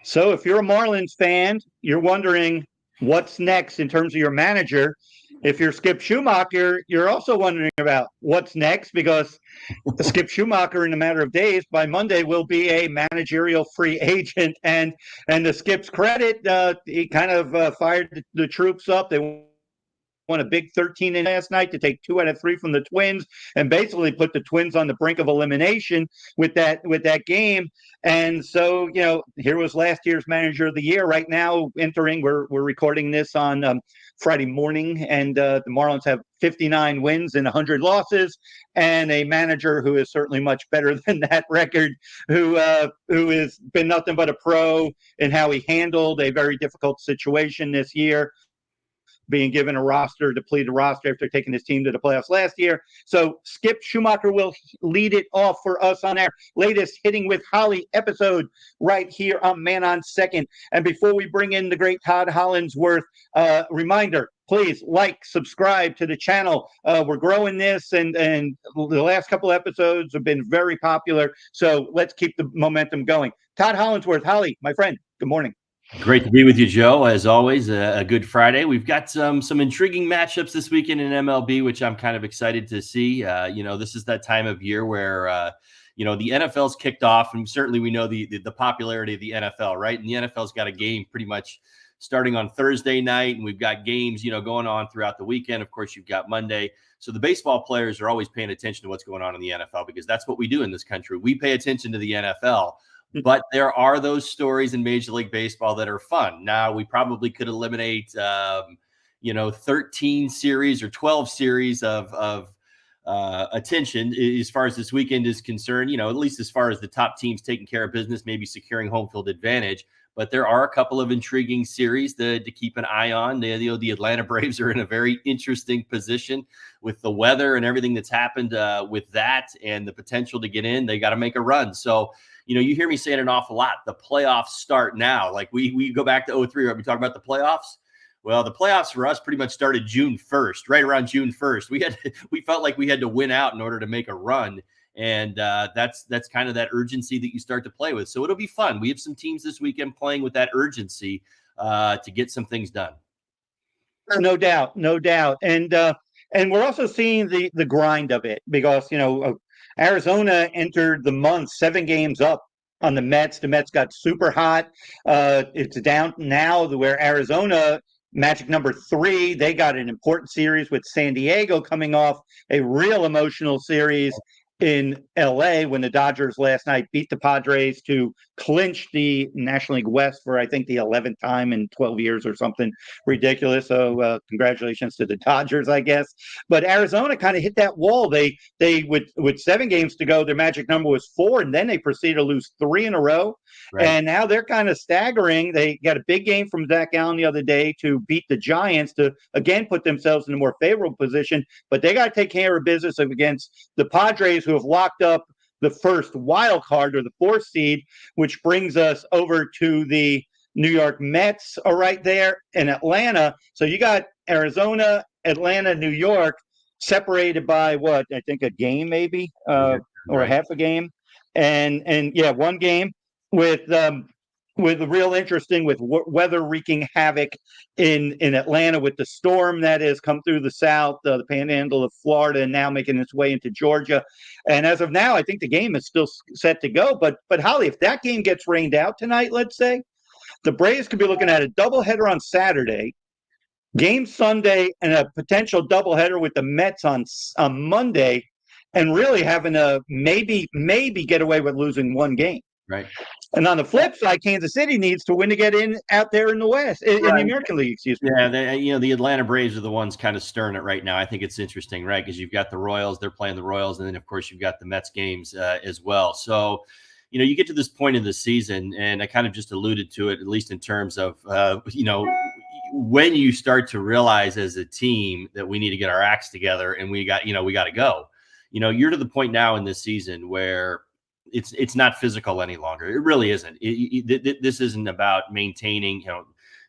So if you're a Marlins fan, you're wondering what's next in terms of your manager. If you're Skip Schumaker, you're also wondering about what's next because Skip Schumaker, in a matter of days, by Monday, will be a managerial free agent. And to Skip's credit, he kind of fired the troops up. They won a big 13 in last night to take 2 out of 3 from the Twins and basically put the Twins on the brink of elimination with that game. And so, here was last year's manager of the year. Right now, entering, we're recording this on Friday morning, and the Marlins have 59 wins and 100 losses, and a manager who is certainly much better than that record, who has been nothing but a pro in how he handled a very difficult situation this year, being given a depleted roster after taking his team to the playoffs last year. So Skip Schumaker will lead it off for us on our latest Hitting with Holly episode right here on Man on Second. And before we bring in the great Todd Hollandsworth, reminder, please subscribe to the channel. We're growing this, and the last couple episodes have been very popular. So let's keep the momentum going. Todd Hollandsworth, Holly, my friend, good morning. Great to be with you, Joe. As always, a good Friday. We've got some intriguing matchups this weekend in MLB, which I'm kind of excited to see. This is that time of year where the NFL's kicked off, and certainly we know the popularity of the NFL, right? And the NFL's got a game pretty much starting on Thursday night, and we've got games, going on throughout the weekend. Of course, you've got Monday. So the baseball players are always paying attention to what's going on in the NFL because that's what we do in this country. We pay attention to the NFL. But there are those stories in Major League Baseball that are fun. Now, we probably could eliminate, 13 series or 12 series of attention as far as this weekend is concerned, at least as far as the top teams taking care of business, maybe securing home field advantage. But there are a couple of intriguing series to keep an eye on. The Atlanta Braves are in a very interesting position with the weather and everything that's happened with that and the potential to get in. They got to make a run. So, you hear me saying an awful lot. The playoffs start now. Like we go back to 2003, right? We talk about the playoffs. Well, the playoffs for us pretty much started June 1st, right around June 1st. We felt like we had to win out in order to make a run. And that's kind of that urgency that you start to play with. So it'll be fun. We have some teams this weekend playing with that urgency to get some things done. No doubt, no doubt. And we're also seeing the grind of it because, Arizona entered the month 7 games up on the Mets. The Mets got super hot. It's down now to where Arizona, magic number 3, they got an important series with San Diego coming off a real emotional series in LA when the Dodgers last night beat the Padres to clinch the National League West for, I think, the 11th time in 12 years or something ridiculous. So congratulations to the Dodgers, I guess. But Arizona kind of hit that wall. They with 7 games to go, their magic number was 4, and then they proceeded to lose 3 in a row. Right. And now they're kind of staggering. They got a big game from Zach Allen the other day to beat the Giants to, again, put themselves in a more favorable position. But they got to take care of business against the Padres, who have locked up the first wild card or the 4th seed, which brings us over to the New York Mets are right there in Atlanta. So you got Arizona, Atlanta, New York separated by what? I think a game maybe or half a game. And yeah, 1 game with real interesting with weather wreaking havoc in Atlanta with the storm that has come through the south, the panhandle of Florida, and now making its way into Georgia. And as of now, I think the game is still set to go. But Holly, if that game gets rained out tonight, let's say, the Braves could be looking at a doubleheader on Saturday, game Sunday, and a potential doubleheader with the Mets on Monday, and really having a maybe get away with losing 1 game. Right. And on the flip side, Kansas City needs to win to get in out there in the West, in the American League, excuse me. Yeah, the Atlanta Braves are the ones kind of stirring it right now. I think it's interesting, right? Because you've got the Royals, they're playing the Royals, and then, of course, you've got the Mets games as well. So, you get to this point in the season, and I kind of just alluded to it, at least in terms of, when you start to realize as a team that we need to get our acts together and we got to go. You're to the point now in this season where it's not physical any longer. It really isn't. This isn't about maintaining,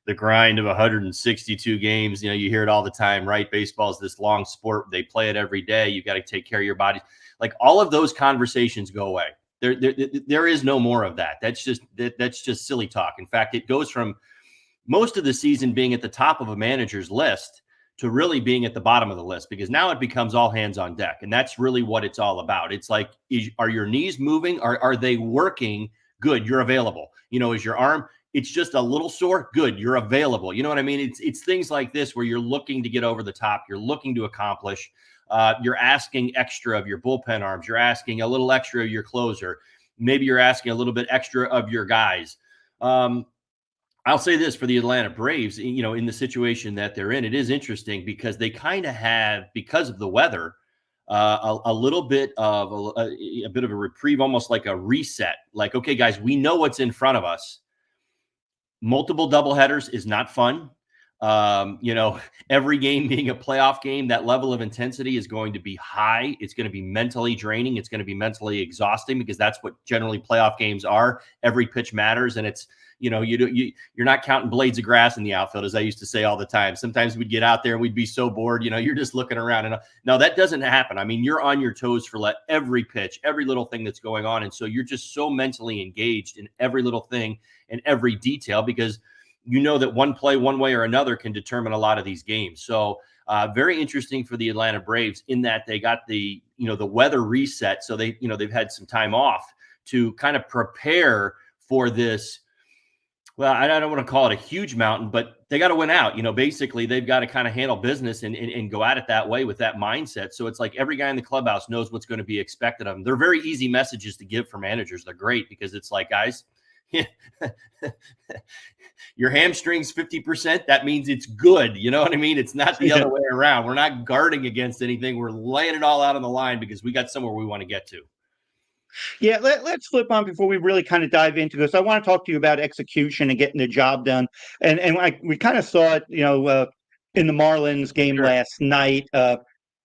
the grind of 162 games. You hear it all the time, right? Baseball is this long sport. They play it every day. You got to take care of your body. Like all of those conversations go away. There is no more of that. That's just silly talk. In fact, it goes from most of the season being at the top of a manager's list to really being at the bottom of the list, because now it becomes all hands on deck. And that's really what it's all about. It's like, are your knees moving? Are they working? Good, you're available. Is your arm, it's just a little sore? Good, you're available. You know what I mean? It's things like this where you're looking to get over the top. You're looking to accomplish. You're asking extra of your bullpen arms. You're asking a little extra of your closer. Maybe you're asking a little bit extra of your guys. I'll say this for the Atlanta Braves, in the situation that they're in, it is interesting because they kind of have, because of the weather, a little bit of a bit of a reprieve, almost like a reset. Like, okay, guys, we know what's in front of us. Multiple doubleheaders is not fun. Every game being a playoff game, that level of intensity is going to be high. It's going to be mentally draining. It's going to be mentally exhausting, because that's what generally playoff games are. Every pitch matters, and it's, you're not counting blades of grass in the outfield, as I used to say all the time. Sometimes we'd get out there and we'd be so bored, you're just looking around. And no, that doesn't happen. I mean, you're on your toes for every pitch, every little thing that's going on. And so you're just so mentally engaged in every little thing and every detail, because that one play, one way or another, can determine a lot of these games. So very interesting for the Atlanta Braves in that they got the weather reset. So they've had some time off to kind of prepare for this. Well, I don't want to call it a huge mountain, but they got to win out. Basically they've got to kind of handle business and go at it that way, with that mindset. So it's like every guy in the clubhouse knows what's going to be expected of them. They're very easy messages to give for managers. They're great because it's like, guys, your hamstring's 50%. That means it's good. You know what I mean? It's not the other way around. We're not guarding against anything. We're laying it all out on the line because we got somewhere we want to get to. Yeah, let's flip on before we really kind of dive into this. I want to talk to you about execution and getting the job done. And we kind of saw it, in the Marlins game last night.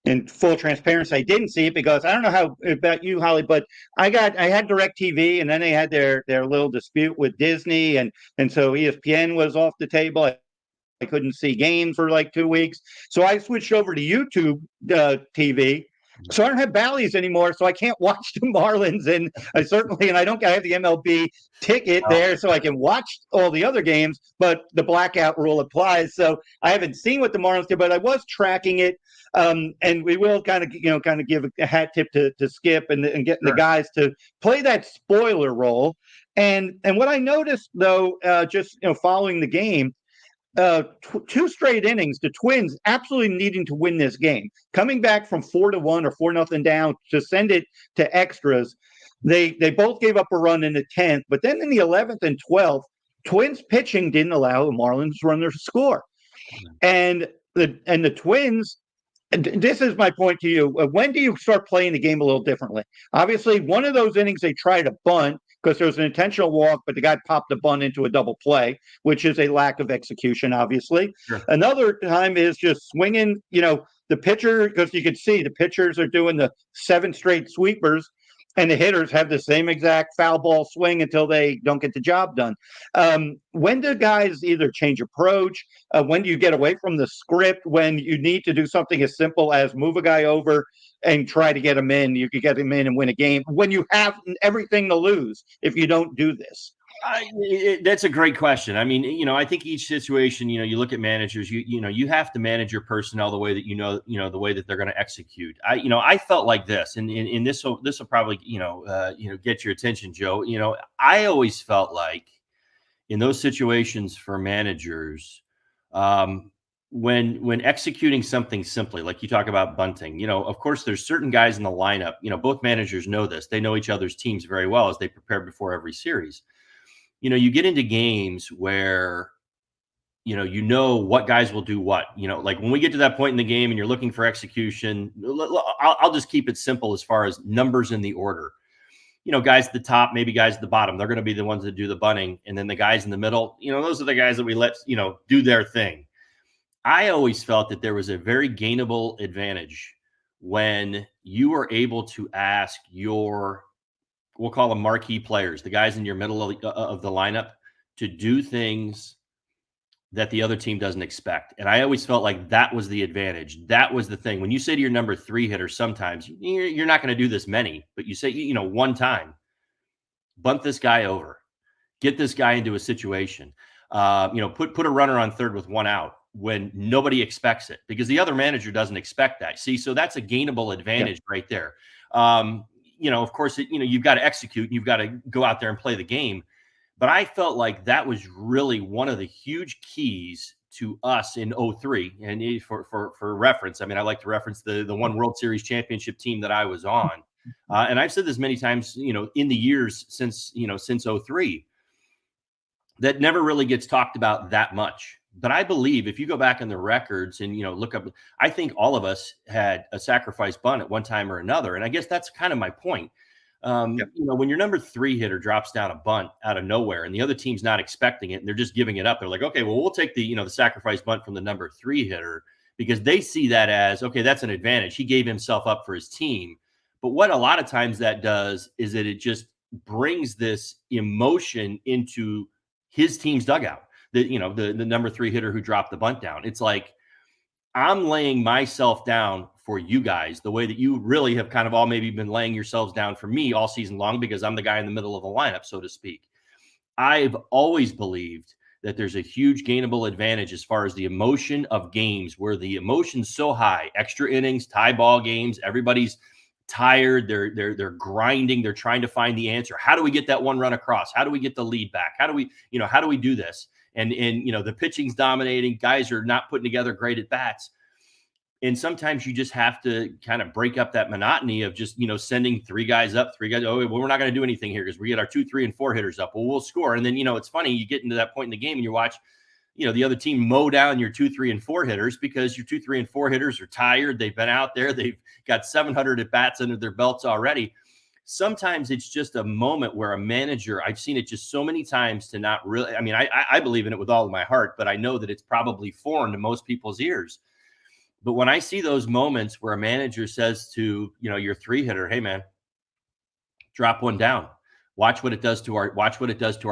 In full transparency, I didn't see it because I don't know how about you, Holly, but I had DirecTV, and then they had their little dispute with Disney, and so ESPN was off the table. I couldn't see games for like 2 weeks, so I switched over to YouTube TV. So I don't have Bally's anymore, so I can't watch the Marlins, and I have the MLB ticket there, so I can watch all the other games, but the blackout rule applies. So I haven't seen what the Marlins did, but I was tracking it, and we will kind of give a hat tip to Skip and getting the guys to play that spoiler role. And what I noticed though, just following the game. 2 straight innings, the Twins absolutely needing to win this game, coming back from 4-1 or 4-0 down to send it to extras. They both gave up a run in the 10th, but then in the 11th and 12th, Twins pitching didn't allow the Marlins runner to score. And the Twins, this is my point to you. When do you start playing the game a little differently? Obviously, one of those innings they tried a bunt because there was an intentional walk, but the guy popped the bunt into a double play, which is a lack of execution, obviously. Sure. Another time is just swinging, the pitcher, because you can see the pitchers are doing the 7 straight sweepers, and the hitters have the same exact foul ball swing until they don't get the job done. When do guys either change approach? When do you get away from the script? When you need to do something as simple as move a guy over and try to get him in, you could get him in and win a game when you have everything to lose if you don't do this. That's a great question. I mean, I think each situation, you look at managers, you have to manage your personnel the way that the way that they're going to execute. I felt like this, and this will probably get your attention, Joe. I always felt like in those situations for managers, when executing something simply, like you talk about bunting, of course there's certain guys in the lineup. Both managers know this. They know each other's teams very well as they prepare before every series. You get into games where, what guys will do what, like when we get to that point in the game and you're looking for execution, I'll just keep it simple as far as numbers in the order. Guys at the top, maybe guys at the bottom, they're going to be the ones that do the bunting. And then the guys in the middle, those are the guys that we let, do their thing. I always felt that there was a very gainable advantage when you were able to ask we'll call them marquee players, the guys in your middle of the lineup, to do things that the other team doesn't expect. And I always felt like that was the advantage. That was the thing. When you say to your number 3 hitter, sometimes you're not going to do this many, but you say, one time, bunt this guy over, get this guy into a situation, put a runner on third with one out when nobody expects it, because the other manager doesn't expect that. See, so that's a gainable advantage right there. Of course, you've got to execute, you've got to go out there and play the game. But I felt like that was really one of the huge keys to us in 03. And for reference, I mean, I like to reference the one World Series championship team that I was on. And I've said this many times, in the years since 03, that never really gets talked about that much. But I believe if you go back in the records and, look up, I think all of us had a sacrifice bunt at one time or another. And I guess that's kind of my point. When your number 3 hitter drops down a bunt out of nowhere and the other team's not expecting it and they're just giving it up, they're like, okay, well, we'll take the sacrifice bunt from the number 3 hitter, because they see that as, okay, that's an advantage. He gave himself up for his team. But what a lot of times that does is that it just brings this emotion into his team's dugout. The number 3 hitter who dropped the bunt down. It's like, I'm laying myself down for you guys the way that you really have kind of all maybe been laying yourselves down for me all season long, because I'm the guy in the middle of the lineup, so to speak. I've always believed that there's a huge gainable advantage as far as the emotion of games where the emotion's so high, extra innings, tie ball games, everybody's tired, they're grinding, they're trying to find the answer. How do we get that one run across? How do we get the lead back? How do we do this? And the pitching's dominating, guys are not putting together great at bats. And sometimes you just have to kind of break up that monotony of just, sending 3 guys up, 3 guys. Oh, well, we're not going to do anything here because we get our 2, 3, and 4 hitters up. Well, we'll score. And then, it's funny, you get into that point in the game and you watch, the other team mow down your 2, 3, and 4 hitters because your 2, 3, and 4 hitters are tired. They've been out there. They've got 700 at bats under their belts already. Sometimes it's just a moment where a manager, I've seen it just so many times to not really, I mean, I believe in it with all of my heart, but I know that it's probably foreign to most people's ears. But when I see those moments where a manager says to, your 3 hitter, hey man, drop one down. Watch what it does to our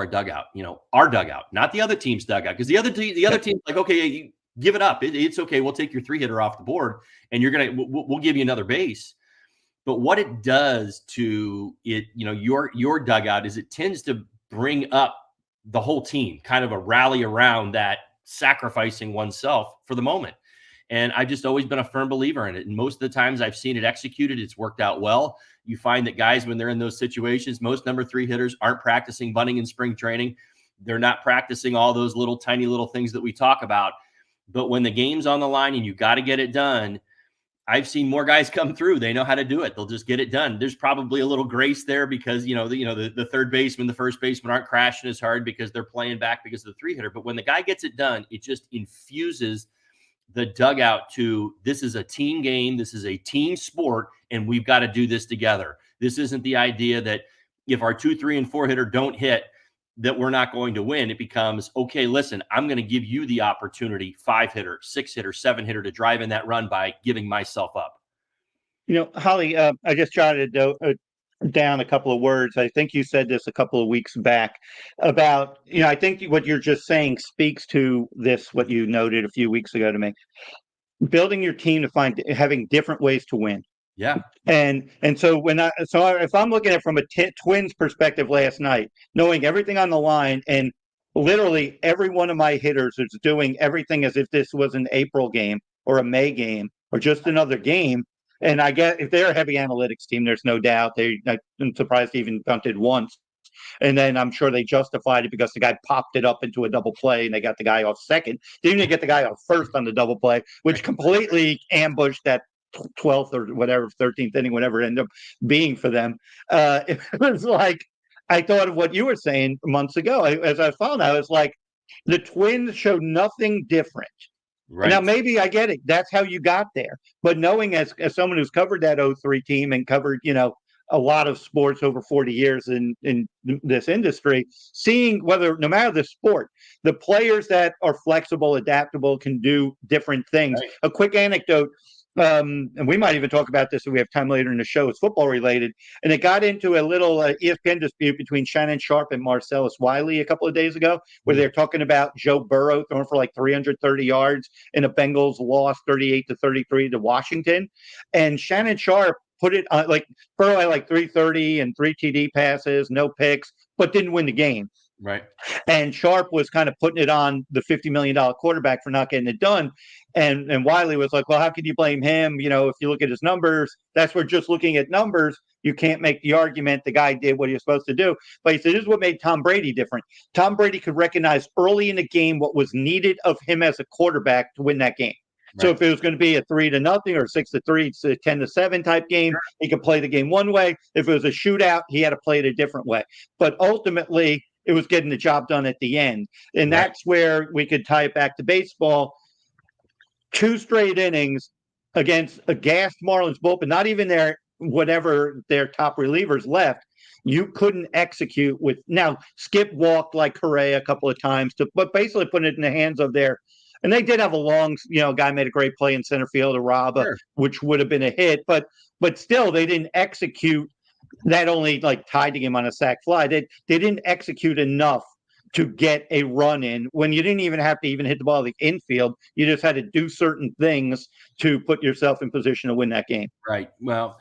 dugout, our dugout, not the other team's dugout. Because the other team's like, okay, give it up. It's okay. We'll take your 3 hitter off the board and we'll give you another base. But what it does to it, your dugout is it tends to bring up the whole team, kind of a rally around that sacrificing oneself for the moment. And I've just always been a firm believer in it. And most of the times I've seen it executed, it's worked out well. You find that guys, when they're in those situations, most number 3 hitters aren't practicing bunting in spring training. They're not practicing all those little tiny little things that we talk about. But when the game's on the line and you got to get it done, I've seen more guys come through. They know how to do it. They'll just get it done. There's probably a little grace there because, the third baseman, the first baseman aren't crashing as hard because they're playing back because of the 3 hitter. But when the guy gets it done, it just infuses the dugout to, this is a team game. This is a team sport, and we've got to do this together. This isn't the idea that if our 2, 3, and 4 hitter don't hit, that we're not going to win. It becomes, okay, listen, I'm going to give you the opportunity, 5 hitter, 6 hitter, 7 hitter, to drive in that run by giving myself up. Holly, I just jotted down a couple of words. I think you said this a couple of weeks back about, I think what you're just saying speaks to this, what you noted a few weeks ago to me, building your team to having different ways to win. Yeah. And so if I'm looking at it from a Twins perspective last night, knowing everything on the line, and literally every one of my hitters is doing everything as if this was an April game or a May game or just another game. And I get, if they're a heavy analytics team, there's no doubt I'm surprised they even bunted once. And then I'm sure they justified it because the guy popped it up into a double play and they got the guy off second. They didn't even get the guy off first on the double play, which completely ambushed that 12th or whatever, 13th inning, whatever it ended up being for them. It was like, I thought of what you were saying months ago. As I found out, it's like the Twins showed nothing different. Right. Now, maybe I get it. That's how you got there. But knowing as someone who's covered that 03 team and covered, a lot of sports over 40 years in this industry, seeing no matter the sport, the players that are flexible, adaptable, can do different things. Right. A quick anecdote, and we might even talk about this if we have time later in the show. It's football related, and it got into a little ESPN dispute between Shannon Sharp and Marcellus Wiley a couple of days ago, where they're talking about Joe Burrow throwing for like 330 yards in a Bengals loss 38-33 to Washington. And Shannon Sharp put it on, like Burrow had like 330 and 3 TD passes, no picks, but didn't win the game. Right. And Sharp was kind of putting it on the $50 million quarterback for not getting it done. And Wiley was like, well, how can you blame him? If you look at his numbers, that's where just looking at numbers, you can't make the argument the guy did what he was supposed to do. But he said, this is what made Tom Brady different. Tom Brady could recognize early in the game what was needed of him as a quarterback to win that game. Right. So if it was going to be a 3-0 or 6-3, it's a 10-7 type game, he could play the game one way. If it was a shootout, he had to play it a different way. But ultimately, it was getting the job done at the end. And that's where we could tie it back to baseball. 2 straight innings against a gassed Marlins bullpen, not even their top relievers left. You couldn't execute with. Now, Skip walked like Correa a couple of times, but basically putting it in the hands of their. And they did have a long, guy made a great play in center field, which would have been a hit, but still they didn't execute. That only tied the game on a sac fly. They didn't execute enough to get a run in when you didn't even have to hit the ball in the infield. You just had to do certain things to put yourself in position to win that game. Right. Well,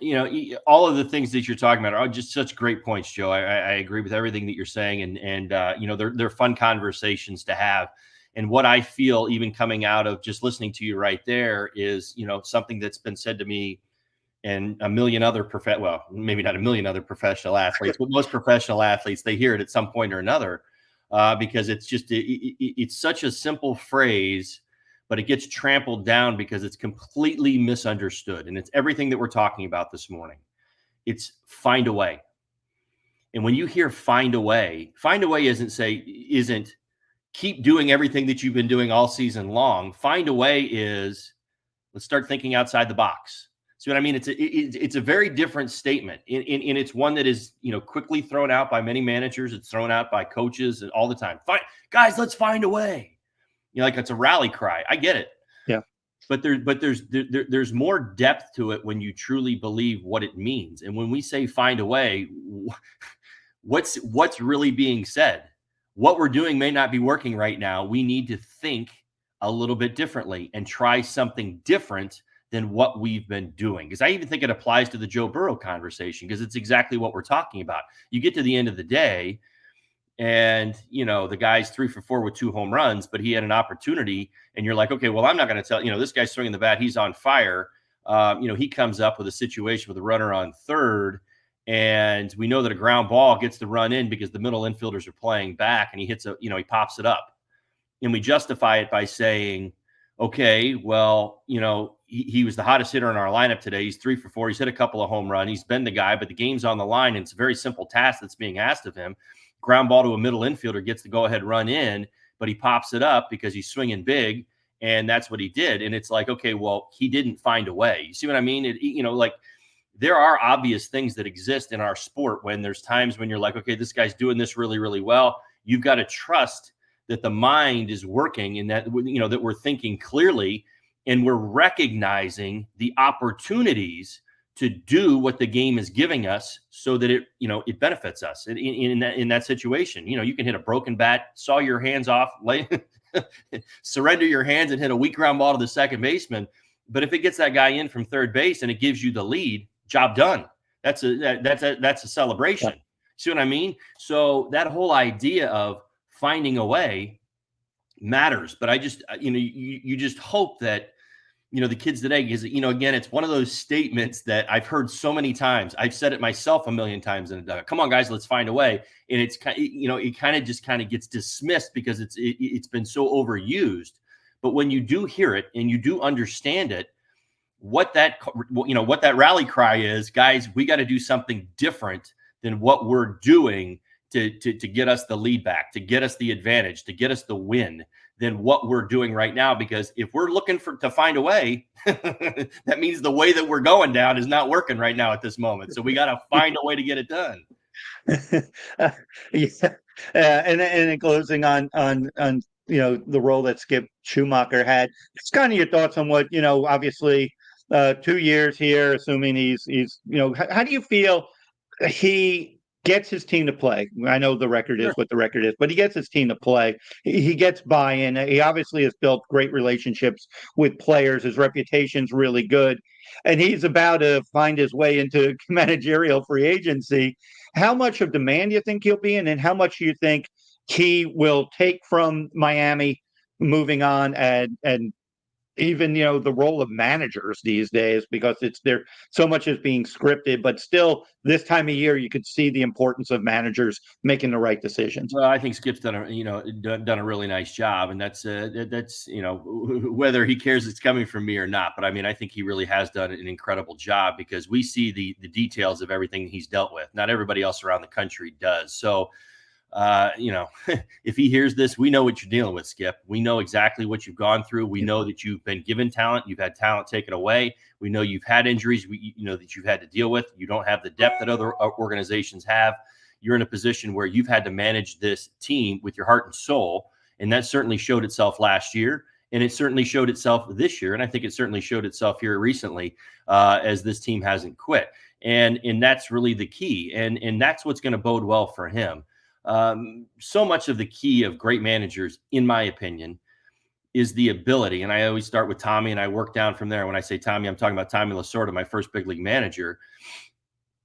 all of the things that you're talking about are just such great points, Joe. I agree with everything that you're saying, and they're fun conversations to have. And what I feel even coming out of just listening to you right there is, something that's been said to me and a million other maybe not a million other professional athletes, but most professional athletes, they hear it at some point or another, because it's just, it's such a simple phrase, but it gets trampled down because it's completely misunderstood. And it's everything that we're talking about this morning. It's find a way. And when you hear find a way isn't keep doing everything that you've been doing all season long. Find a way is let's start thinking outside the box. See what I mean? It's a very different statement, and it's one that is quickly thrown out by many managers. It's thrown out by coaches and all the time. Guys, let's find a way. It's a rally cry. I get it. Yeah. But there's more depth to it when you truly believe what it means. And when we say find a way, what's really being said? What we're doing may not be working right now. We need to think a little bit differently and try something different than what we've been doing. Because I even think it applies to the Joe Burrow conversation, because it's exactly what we're talking about. You get to the end of the day and, the guy's 3 for 4 with 2 home runs, but he had an opportunity and you're like, okay, well, I'm not going to tell, this guy's swinging the bat. He's on fire. He comes up with a situation with a runner on third, and we know that a ground ball gets the run in because the middle infielders are playing back, and he hits he pops it up. And we justify it by saying, okay, well, he was the hottest hitter in our lineup today. He's 3 for 4. He's hit a couple of home runs. He's been the guy, but the game's on the line, and it's a very simple task that's being asked of him. Ground ball to a middle infielder, gets the go-ahead run in, but he pops it up because he's swinging big, and that's what he did. And it's like, okay, well, he didn't find a way. You see what I mean? There are obvious things that exist in our sport when there's times when you're like, okay, this guy's doing this really, really well. You've got to trust that the mind is working and that, that we're thinking clearly and we're recognizing the opportunities to do what the game is giving us so that it benefits us in that situation. You can hit a broken bat, saw your hands off, surrender your hands and hit a weak ground ball to the second baseman. But if it gets that guy in from third base and it gives you the lead, job done. That's a celebration. Yeah. See what I mean? So that whole idea of finding a way matters. But I just, you just hope that, the kids today, because, again, it's one of those statements that I've heard so many times. I've said it myself a million times in a dugout. Come on, guys, let's find a way. And it's, it kind of gets dismissed because it's been so overused. But when you do hear it and you do understand it, what that rally cry is, guys, we got to do something different than what we're doing to get us the lead back, to get us the advantage, to get us the win than what we're doing right now. Because if we're looking to find a way, that means the way that we're going down is not working right now at this moment. So we got to find a way to get it done. Yeah. And in closing on the role that Skip Schumaker had, it's kind of your thoughts on what, obviously 2 years here, assuming he's how do you feel he gets his team to play. I know the record is Sure. what the record is, but he gets his team to play. He gets buy-in. He obviously has built great relationships with players. His reputation's really good, and he's about to find his way into managerial free agency. How much of demand do you think he'll be in, and how much do you think he will take from Miami moving on, and even the role of managers these days, because it's there, so much is being scripted, but still this time of year you could see the importance of managers making the right decisions. Well, I think Skip's done a really nice job, and that's whether he cares it's coming from me or not. But I mean, I think he really has done an incredible job because we see the details of everything he's dealt with. Not everybody else around the country does. So, if he hears this, we know what you're dealing with, Skip. We know exactly what you've gone through. We know that you've been given talent. You've had talent taken away. We know you've had injuries. We know that you've had to deal with. You don't have the depth that other organizations have. You're in a position where you've had to manage this team with your heart and soul. And that certainly showed itself last year. And it certainly showed itself this year. And I think it certainly showed itself here recently as this team hasn't quit. And that's really the key. And that's what's going to bode well for him. So much of the key of great managers, in my opinion, is the ability. And I always start with Tommy and I work down from there. When I say Tommy, I'm talking about Tommy Lasorda, my first big league manager.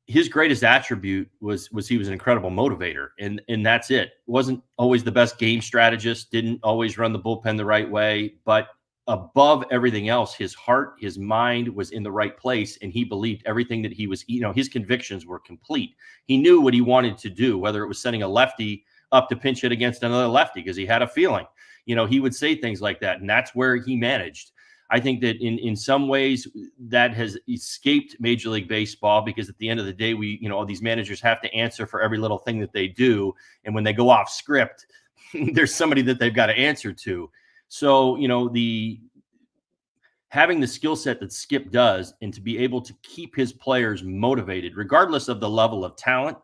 His greatest attribute was he was an incredible motivator, and that's it. Wasn't always the best game strategist, didn't always run the bullpen the right way, but above everything else, his heart, his mind was in the right place, and he believed everything that he was, his convictions were complete. He knew what he wanted to do, whether it was sending a lefty up to pinch hit against another lefty because he had a feeling. He would say things like that, and that's where he managed. I think that in some ways that has escaped Major League Baseball because at the end of the day, all these managers have to answer for every little thing that they do. And when they go off script, there's somebody that they've got to answer to. So, having the skill set that Skip does and to be able to keep his players motivated, regardless of the level of talent,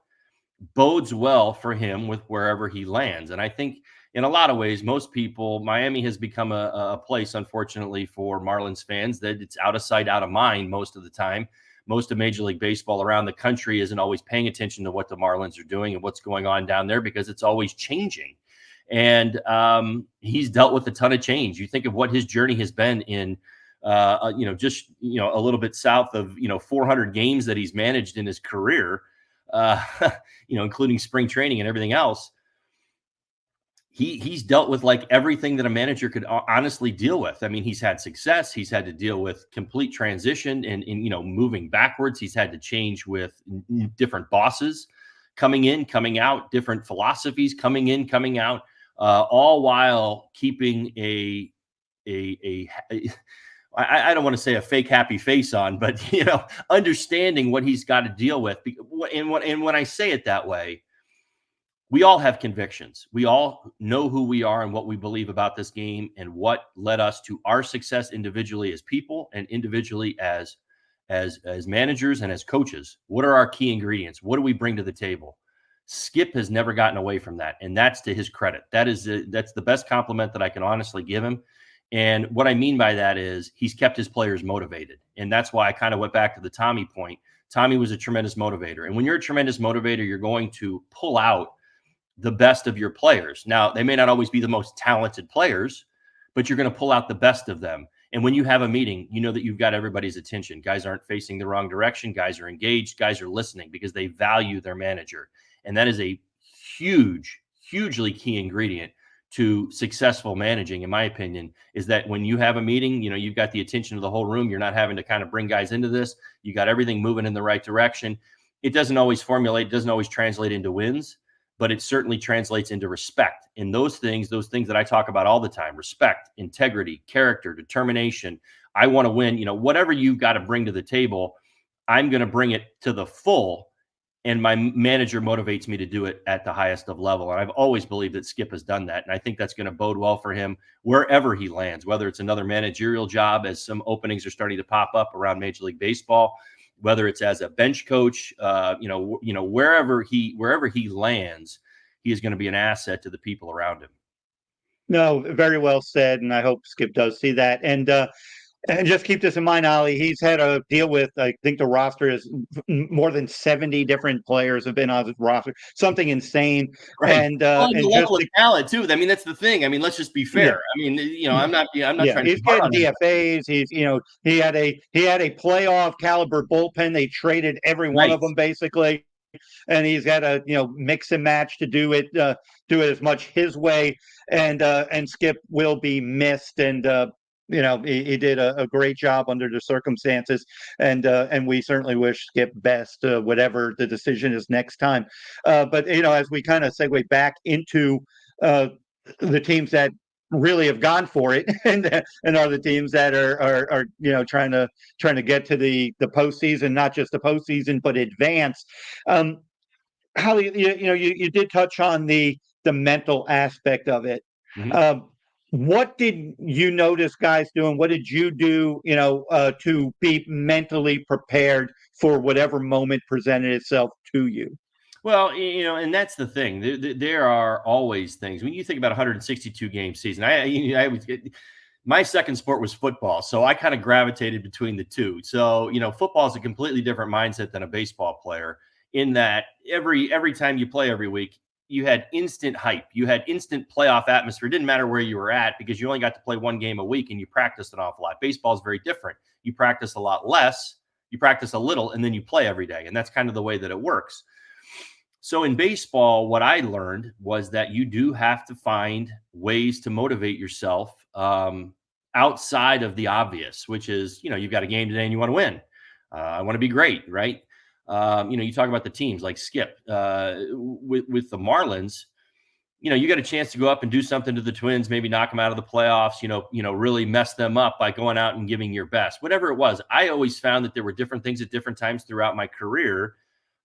bodes well for him with wherever he lands. And I think in a lot of ways, most people, Miami has become a place, unfortunately, for Marlins fans that it's out of sight, out of mind most of the time. Most of Major League Baseball around the country isn't always paying attention to what the Marlins are doing and what's going on down there because it's always changing. And he's dealt with a ton of change. You think of what his journey has been in, just a little bit south of 400 games that he's managed in his career, including spring training and everything else. He's dealt with like everything that a manager could honestly deal with. I mean, he's had success. He's had to deal with complete transition and moving backwards. He's had to change with different bosses coming in, coming out, different philosophies coming in, coming out, all while keeping I don't want to say a fake happy face on, but understanding what he's got to deal with. And when I say it that way, we all have convictions. We all know who we are and what we believe about this game and what led us to our success individually as people and individually as managers and as coaches. What are our key ingredients? What do we bring to the table? Skip has never gotten away from that, and that's to his credit. That's the best compliment that I can honestly give him. And what I mean by that is he's kept his players motivated, and that's why I kind of went back to the Tommy point. Tommy was a tremendous motivator, and when you're a tremendous motivator, you're going to pull out the best of your players. Now, they may not always be the most talented players, but you're going to pull out the best of them. And when you have a meeting, you know that you've got everybody's attention. Guys aren't facing the wrong direction. Guys are engaged. Guys are listening because they value their manager. And that is a hugely key ingredient to successful managing, in my opinion, is that when you have a meeting, you've got the attention of the whole room. You're not having to kind of bring guys into this. You got everything moving in the right direction. It doesn't always formulate, doesn't always translate into wins, but it certainly translates into respect. And those things that I talk about all the time: respect, integrity, character, determination. I want to win. Whatever you've got to bring to the table, I'm going to bring it to the full. And my manager motivates me to do it at the highest of level. And I've always believed that Skip has done that. And I think that's going to bode well for him wherever he lands, whether it's another managerial job, as some openings are starting to pop up around Major League Baseball, whether it's as a bench coach, wherever he lands, he is going to be an asset to the people around him. No, very well said. And I hope Skip does see that. And And just keep this in mind, Ollie. He's had a deal with, I think the roster is more than 70 different players have been on his roster, something insane. Right. Well, and the And just level of talent too. I mean, that's the thing. I mean, let's just be yeah, fair. I mean, I'm not yeah, trying to he's be hard getting on him. DFAs. He had a playoff caliber bullpen. They traded every one Right. of them basically, and he's got to mix and match to do it as much his way. And Skip will be missed. And he did a great job under the circumstances, and we certainly wish Skip best, whatever the decision is next time. But as we kind of segue back into the teams that really have gone for it, and are the teams that are trying to get to the postseason, not just the postseason but advance. Holly, you did touch on the mental aspect of it. Mhm. Um, what did you notice guys doing? What did you do, to be mentally prepared for whatever moment presented itself to you? Well, and that's the thing. There are always things when you think about 162 game season. My second sport was football, so I kind of gravitated between the two. So, football is a completely different mindset than a baseball player in that every time you play every week, you had instant hype. You had instant playoff atmosphere. It didn't matter where you were at because you only got to play one game a week and you practiced an awful lot. Baseball is very different. You practice a lot less, you practice a little, and then you play every day. And that's kind of the way that it works. So in baseball, what I learned was that you do have to find ways to motivate yourself outside of the obvious, which is, you've got a game today and you want to win. I want to be great, right? You talk about the teams like Skip with the Marlins. You got a chance to go up and do something to the Twins, maybe knock them out of the playoffs. Really mess them up by going out and giving your best. Whatever it was, I always found that there were different things at different times throughout my career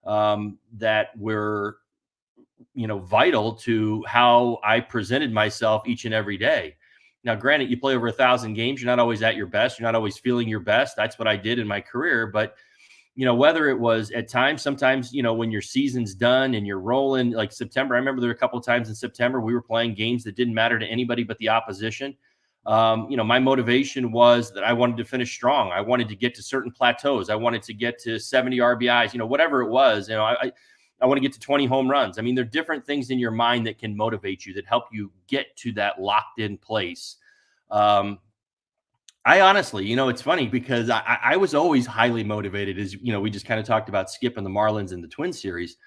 that were vital to how I presented myself each and every day. Now, granted, you play over 1,000 games, you're not always at your best, you're not always feeling your best. That's what I did in my career. But whether it was at times, sometimes when your season's done and you're rolling, like September, I remember there were a couple of times in September we were playing games that didn't matter to anybody but the opposition. My motivation was that I wanted to finish strong. I wanted to get to certain plateaus. I wanted to get to 70 RBIs, whatever it was. I want to get to 20 home runs. I mean, there are different things in your mind that can motivate you, that help you get to that locked in place. I honestly, it's funny because I was always highly motivated, as we just kind of talked about Skip and the Marlins and the Twin series,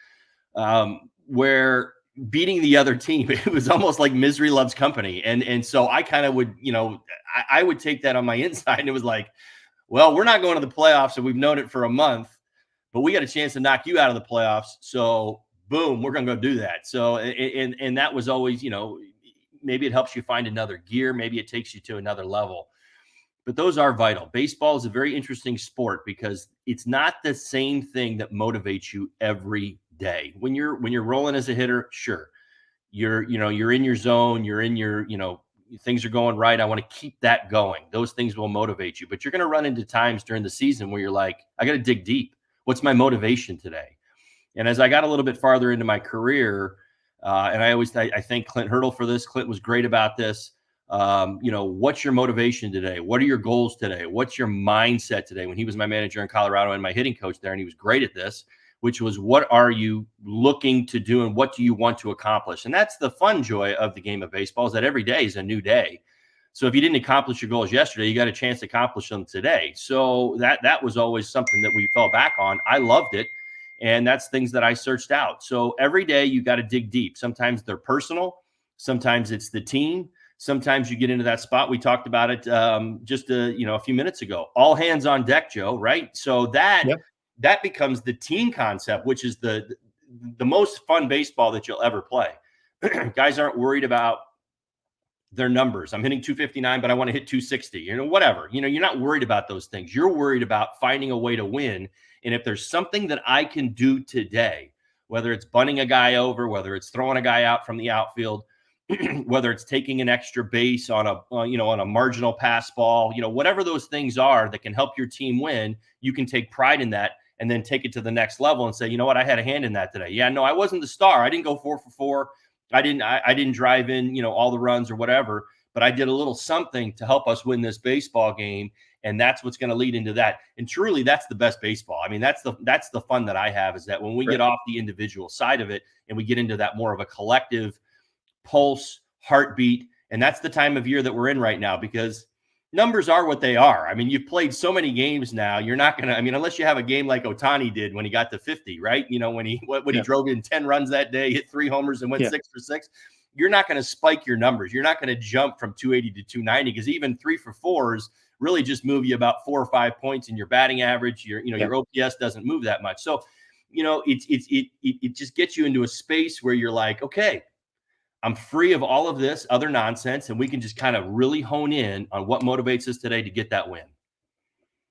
where beating the other team, it was almost like misery loves company. And so I kind of would, I would take that on my inside, and it was like, well, we're not going to the playoffs, so we've known it for a month, but we got a chance to knock you out of the playoffs. So boom, we're going to go do that. So, and that was always, maybe it helps you find another gear. Maybe it takes you to another level. But those are vital. Baseball is a very interesting sport because it's not the same thing that motivates you every day. When you're rolling as a hitter, sure, you're in your zone, you're in your, things are going right. I want to keep that going. Those things will motivate you. But you're going to run into times during the season where you're like, I got to dig deep. What's my motivation today? And as I got a little bit farther into my career, and I thank Clint Hurdle for this. Clint was great about this. What's your motivation today? What are your goals today? What's your mindset today? When he was my manager in Colorado and my hitting coach there, and he was great at this, which was, what are you looking to do and what do you want to accomplish? And that's the fun joy of the game of baseball, is that every day is a new day. So if you didn't accomplish your goals yesterday, you got a chance to accomplish them today. So that was always something that we fell back on. I loved it. And that's things that I searched out. So every day you got to dig deep. Sometimes they're personal. Sometimes it's the team. Sometimes you get into that spot. We talked about it just a few minutes ago. All hands on deck, Joe, right? So that becomes the team concept, which is the most fun baseball that you'll ever play. Guys aren't worried about their numbers. I'm hitting 259, but I want to hit 260, whatever. You're not worried about those things. You're worried about finding a way to win. And if there's something that I can do today, whether it's bunting a guy over, whether it's throwing a guy out from the outfield, whether it's taking an extra base on a marginal pass ball, whatever those things are that can help your team win, you can take pride in that and then take it to the next level and say, you know what, I had a hand in that today. Yeah, no, I wasn't the star. I didn't go 4 for 4. I didn't drive in, all the runs or whatever, but I did a little something to help us win this baseball game. And that's what's going to lead into that. And truly, that's the best baseball. I mean, that's the fun that I have, is that when we get off the individual side of it and we get into that more of a collective pulse, heartbeat. And that's the time of year that we're in right now, because numbers are what they are. I mean, you've played so many games now. You're not going to, I mean, unless you have a game like Ohtani did when he got to 50, right? You know, when he drove in 10 runs that day, hit 3 homers and went 6 for 6. You're not going to spike your numbers. You're not going to jump from 280 to 290, because even 3 for 4s really just move you about 4 or 5 points in your batting average. Your OPS doesn't move that much. So, it just gets you into a space where you're like, okay, I'm free of all of this other nonsense, and we can just kind of really hone in on what motivates us today to get that win.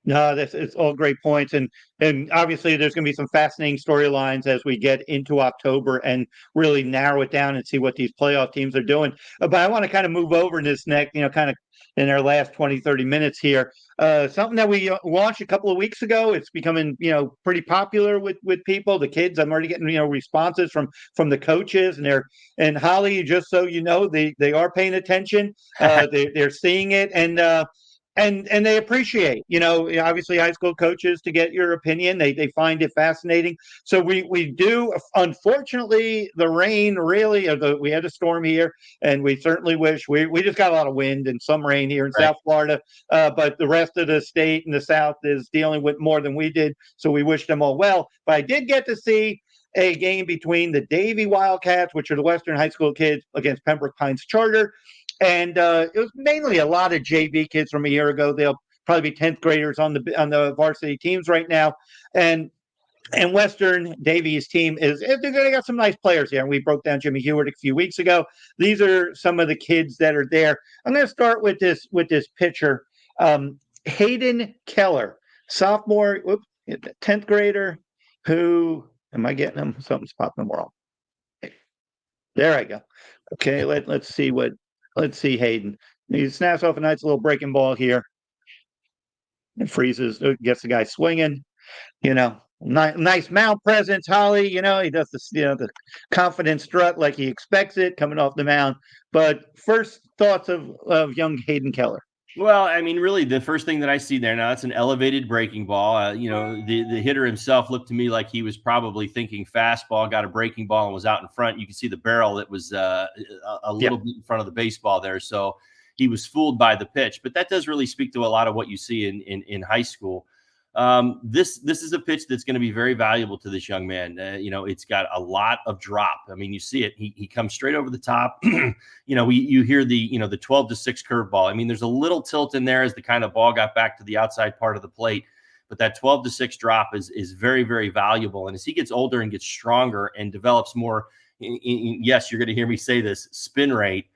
No, it's all great points, and obviously there's going to be some fascinating storylines as we get into October and really narrow it down and see what these playoff teams are doing. But I want to kind of move over in this next, kind of in our last 20, 30 minutes here. Something that we launched a couple of weeks ago. It's becoming, pretty popular with people, the kids. I'm already getting, responses from the coaches, and Holly, just so you know, they are paying attention. They're seeing it, and they appreciate, obviously high school coaches to get your opinion. They find it fascinating. So we do, unfortunately, the rain really, we had a storm here, and we certainly wish we just got a lot of wind and some rain here in South Florida. But the rest of the state and the South is dealing with more than we did. So we wish them all well. But I did get to see a game between the Davie Wildcats, which are the Western high school kids, against Pembroke Pines Charter. And it was mainly a lot of JV kids from a year ago. They'll probably be 10th graders on the varsity teams right now. And Western Davie's team they got some nice players here. And we broke down Jimmy Hewitt a few weeks ago. These are some of the kids that are there. I'm going to start with this pitcher, Hayden Keller, sophomore, 10th grader. Who am I getting him? Something's popping wrong. There I go. Okay, let's see Hayden. He snaps off a nice little breaking ball here and freezes, gets the guy swinging. Nice mound presence, Holly. He does the confident strut like he expects it coming off the mound. But first thoughts of young Hayden Keller. Well, I mean, really, the first thing that I see there now, it's an elevated breaking ball. The hitter himself looked to me like he was probably thinking fastball, got a breaking ball, and was out in front. You can see the barrel that was a little bit in front of the baseball there. So he was fooled by the pitch. But that does really speak to a lot of what you see in high school. This is a pitch that's going to be very valuable to this young man. It's got a lot of drop. I mean, you see it. He comes straight over the top. You hear the 12-6 curveball. I mean, there's a little tilt in there as the kind of ball got back to the outside part of the plate, but that 12-6 drop is very, very valuable. And as he gets older and gets stronger and develops more, yes, you're going to hear me say this, spin rate,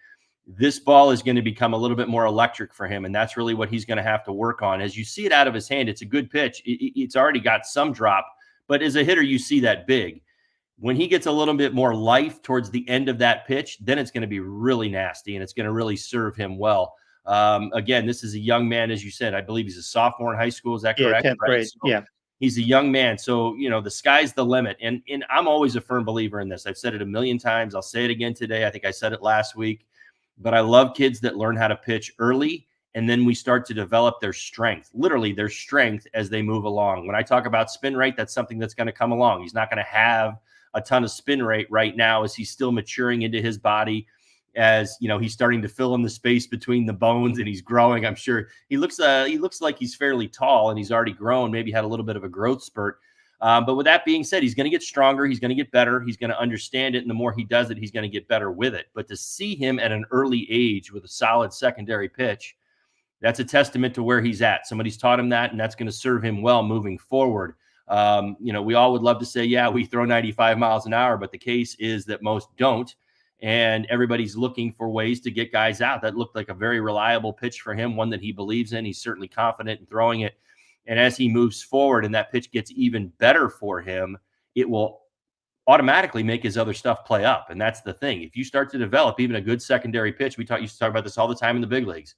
this ball is going to become a little bit more electric for him. And that's really what he's going to have to work on. As you see it out of his hand, it's a good pitch. It's already got some drop, but as a hitter, you see that big. When he gets a little bit more life towards the end of that pitch, then it's going to be really nasty and it's going to really serve him well. Again, this is a young man, as you said, I believe he's a sophomore in high school. Is that correct? Yeah, 10th grade. So yeah. He's a young man. So, the sky's the limit. And I'm always a firm believer in this. I've said it a million times. I'll say it again today. I think I said it last week. But I love kids that learn how to pitch early, and then we start to develop their strength, literally their strength as they move along. When I talk about spin rate, that's something that's going to come along. He's not going to have a ton of spin rate right now as he's still maturing into his body, as he's starting to fill in the space between the bones and he's growing. I'm sure he looks like he's fairly tall and he's already grown, maybe had a little bit of a growth spurt. But with that being said, he's going to get stronger. He's going to get better. He's going to understand it. And the more he does it, he's going to get better with it. But to see him at an early age with a solid secondary pitch, that's a testament to where he's at. Somebody's taught him that, and that's going to serve him well moving forward. We all would love to say, yeah, we throw 95 miles an hour, but the case is that most don't. And everybody's looking for ways to get guys out. That looked like a very reliable pitch for him, one that he believes in. He's certainly confident in throwing it. And as he moves forward and that pitch gets even better for him, it will automatically make his other stuff play up. And that's the thing. If you start to develop even a good secondary pitch, used to talk about this all the time in the big leagues.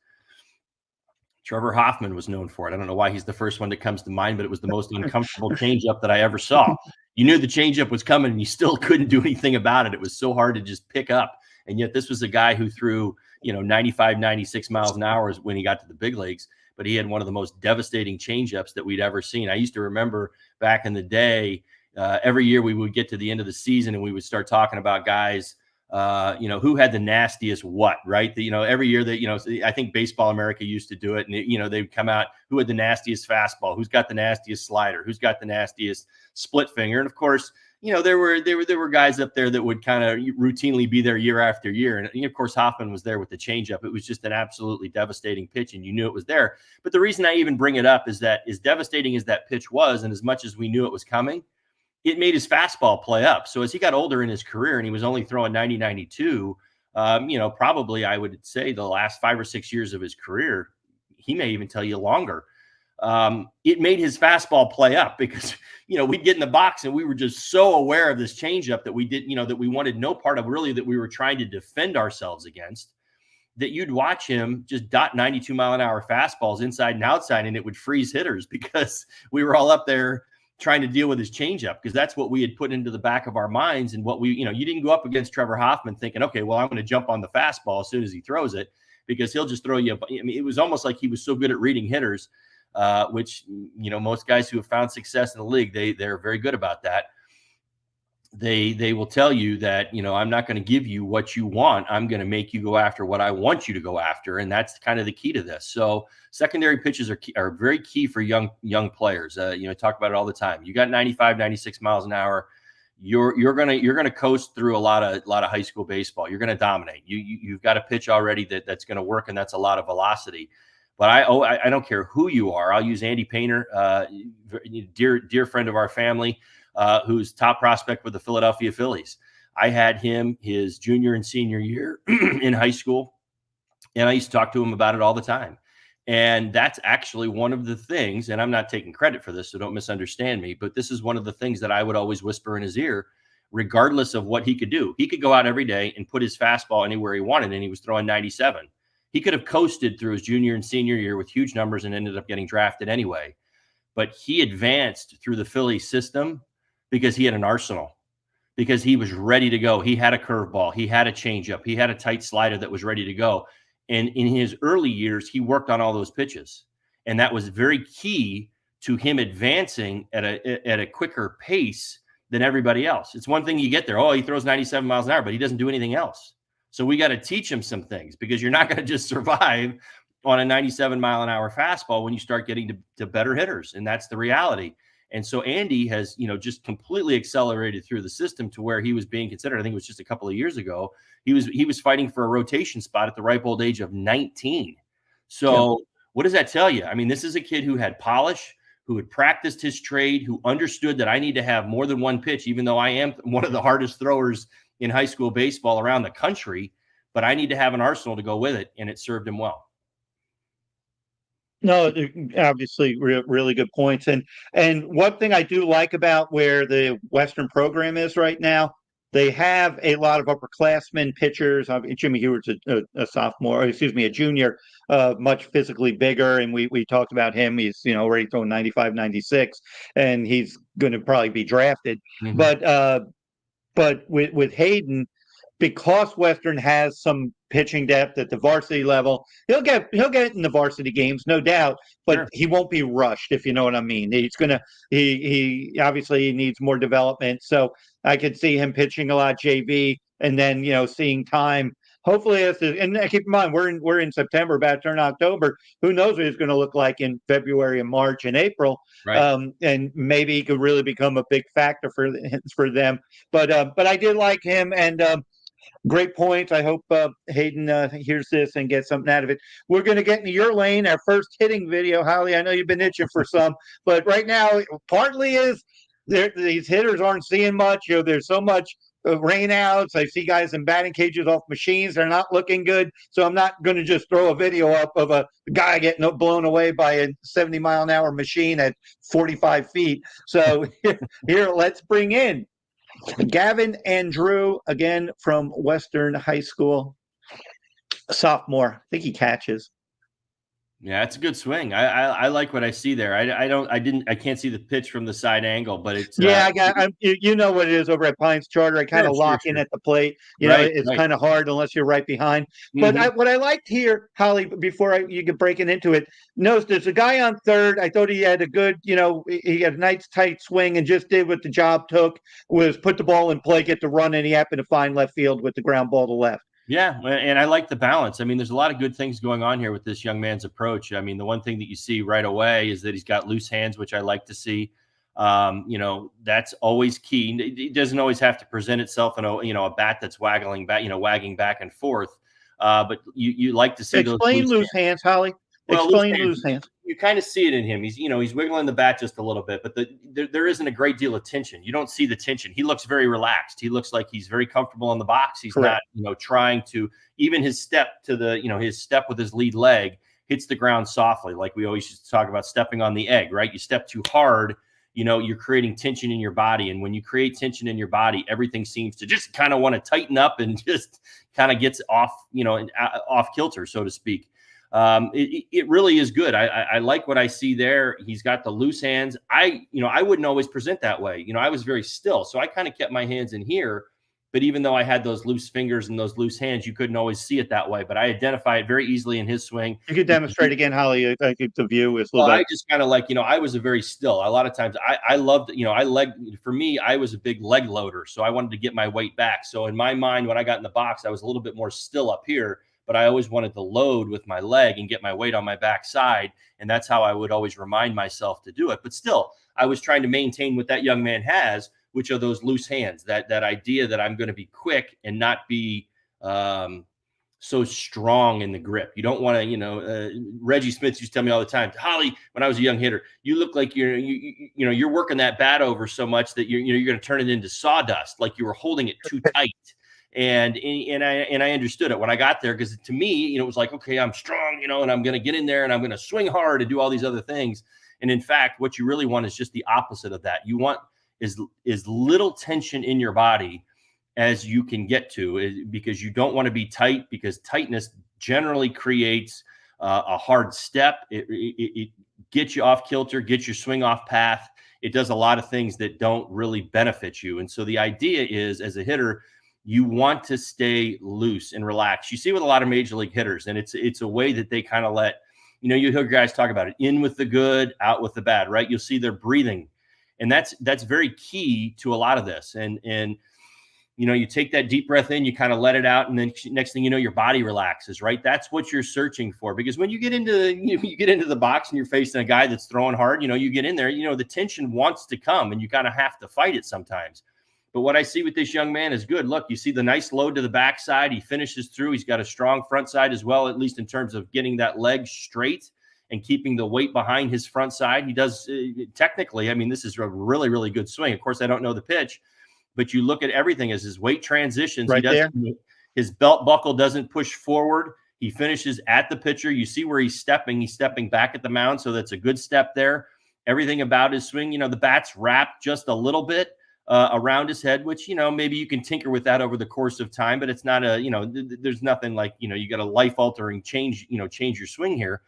Trevor Hoffman was known for it. I don't know why he's the first one that comes to mind, but it was the most uncomfortable changeup that I ever saw. You knew the changeup was coming and you still couldn't do anything about it. It was so hard to just pick up. And yet this was a guy who threw, 95, 96 miles an hour when he got to the big leagues. But he had one of the most devastating changeups that we'd ever seen. I used to remember back in the day, every year we would get to the end of the season and we would start talking about guys, who had the nastiest right? Every year that, I think Baseball America used to do it. And, they'd come out, who had the nastiest fastball, who's got the nastiest slider, who's got the nastiest split finger. And of course, there were guys up there that would kind of routinely be there year after year. And of course, Hoffman was there with the changeup. It was just an absolutely devastating pitch, and you knew it was there. But the reason I even bring it up is that as devastating as that pitch was, and as much as we knew it was coming, it made his fastball play up. So as he got older in his career and he was only throwing 90, 92, probably I would say the last 5 or 6 years of his career, he may even tell you longer. It made his fastball play up because, we'd get in the box and we were just so aware of this changeup that we did, that we wanted no part of, really, that we were trying to defend ourselves against, that you'd watch him just dot 92 mile an hour fastballs inside and outside, and it would freeze hitters because we were all up there trying to deal with his changeup, because that's what we had put into the back of our minds. And what you didn't go up against Trevor Hoffman thinking, okay, well, I'm going to jump on the fastball as soon as he throws it, because he'll just throw you. It was almost like he was so good at reading hitters, which, most guys who have found success in the league, they're very good about that. They will tell you that, I'm not going to give you what you want. I'm going to make you go after what I want you to go after. And that's kind of the key to this. So secondary pitches are very key for young players. Talk about it all the time. You got 95, 96 miles an hour. You're going to coast through a lot of high school baseball. You're going to dominate. You've got a pitch already that's going to work, and that's a lot of velocity. But I don't care who you are. I'll use Andy Painter, dear friend of our family, who's top prospect with the Philadelphia Phillies. I had him his junior and senior year in high school, and I used to talk to him about it all the time. And that's actually one of the things, and I'm not taking credit for this, so don't misunderstand me, but this is one of the things that I would always whisper in his ear, regardless of what he could do. He could go out every day and put his fastball anywhere he wanted, and he was throwing 97. He could have coasted through his junior and senior year with huge numbers and ended up getting drafted anyway. But he advanced through the Philly system because he had an arsenal, because he was ready to go. He had a curveball. He had a changeup. He had a tight slider that was ready to go. And in his early years, he worked on all those pitches. And that was very key to him advancing at a quicker pace than everybody else. It's one thing you get there. Oh, he throws 97 miles an hour, but he doesn't do anything else. So we got to teach him some things, because you're not going to just survive on a 97 mile an hour fastball when you start getting to better hitters. And that's the reality. And so Andy has, just completely accelerated through the system to where he was being considered. I think it was just a couple of years ago. He was fighting for a rotation spot at the ripe old age of 19. So What does that tell you? I mean, this is a kid who had polish, who had practiced his trade, who understood that I need to have more than one pitch, even though I am one of the hardest throwers in high school baseball around the country, but I need to have an arsenal to go with it. And it served him well. No, obviously, really good points. And one thing I do like about where the Western program is right now, they have a lot of upperclassmen pitchers. Jimmy Hewart's a sophomore, a junior, much physically bigger. And we talked about him. He's, already throwing 95, 96, and he's going to probably be drafted. Mm-hmm. But with Hayden, because Western has some pitching depth at the varsity level, he'll get in the varsity games, no doubt, but sure, he won't be rushed, if you know what I mean. He obviously needs more development. So I could see him pitching a lot JV, and then, seeing time. Hopefully, and keep in mind, we're in September, about to turn October. Who knows what he's going to look like in February and March and April? Right. And maybe he could really become a big factor for them. But I did like him, and great point. I hope Hayden hears this and gets something out of it. We're going to get into your lane, our first hitting video. Holly, I know you've been itching for some, but right now, partly is these hitters aren't seeing much. There's so much rainouts. I see guys in batting cages off machines. They're not looking good. So I'm not going to just throw a video up of a guy getting blown away by a 70 mile an hour machine at 45 feet. So here let's bring in Gavin Andrew, again from Western High School, sophomore. I think he catches. Yeah, it's a good swing. I like what I see there. I can't see the pitch from the side angle, but it's Yeah, you know what it is over at Pines Charter. I kind sure, of sure, lock in sure. at the plate. Right, It's right. kind of hard unless you're right behind. But Hmm. what I liked here, Holly, before you get breaking into it, notice there's a guy on third. I thought he had a good, he had a nice tight swing and just did what the job took, was put the ball in play, get the run, and he happened to find left field with the ground ball to left. Yeah, and I like the balance. I mean, there's a lot of good things going on here with this young man's approach. I mean, the one thing that you see right away is that he's got loose hands, which I like to see. That's always key. It doesn't always have to present itself in a bat that's wagging back and forth. But you like to see those Explain loose loose hands. hands, Holly. Well, loose Explain hands, loose hands. you kind of see it in him. He's wiggling the bat just a little bit, but there isn't a great deal of tension. You don't see the tension. He looks very relaxed. He looks like he's very comfortable in the box. He's Correct. not, trying to, even his step to his step with his lead leg hits the ground softly. Like we always used to talk about stepping on the egg, right? You step too hard, you're creating tension in your body. And when you create tension in your body, everything seems to just kind of want to tighten up and just kind of gets off, off kilter, so to speak. It really is good. I like what I see there. He's got the loose hands. I wouldn't always present that way. I was very still. So I kind of kept my hands in here, but even though I had those loose fingers and those loose hands, you couldn't always see it that way, but I identify it very easily in his swing. You could demonstrate again, Holly. I think the view is a Well, little I better. just kind of like, I was a very still. A lot of times I loved, for me, I was a big leg loader. So I wanted to get my weight back. So in my mind, when I got in the box, I was a little bit more still up here, but I always wanted to load with my leg and get my weight on my backside. And that's how I would always remind myself to do it. But still, I was trying to maintain what that young man has, which are those loose hands, that idea that I'm going to be quick and not be, so strong in the grip. You don't want to, Reggie Smith used to tell me all the time, Holly, when I was a young hitter, you look like you're working that bat over so much that you're going to turn it into sawdust, like you were holding it too tight. And I understood it when I got there, because to me, it was like, okay, I'm strong, and I'm going to get in there and I'm going to swing hard and do all these other things. And in fact, what you really want is just the opposite of that. You want is little tension in your body as you can get to, because you don't want to be tight, because tightness generally creates a hard step. It gets you off kilter, gets your swing off path. It does a lot of things that don't really benefit you. And so the idea is, as a hitter, you want to stay loose and relaxed. You see with a lot of major league hitters, and it's a way that they kind of let, you hear guys talk about it, in with the good, out with the bad, right? You'll see their breathing. And that's very key to a lot of this. And you take that deep breath in, you kind of let it out, and then next thing you know, your body relaxes, right? That's what you're searching for. Because when you get into the box and you're facing a guy that's throwing hard, you get in there, the tension wants to come, and you kind of have to fight it sometimes. But what I see with this young man is good. Look, you see the nice load to the backside. He finishes through. He's got a strong front side as well, at least in terms of getting that leg straight and keeping the weight behind his front side. He does technically, I mean, this is a really, really good swing. Of course, I don't know the pitch, but you look at everything as his weight transitions. Right there. His belt buckle doesn't push forward. He finishes at the pitcher. You see where he's stepping. He's stepping back at the mound, so that's a good step there. Everything about his swing, the bat's wrapped just a little bit around his head, which, maybe you can tinker with that over the course of time, but it's not there's nothing like, you got a life-altering change your swing here.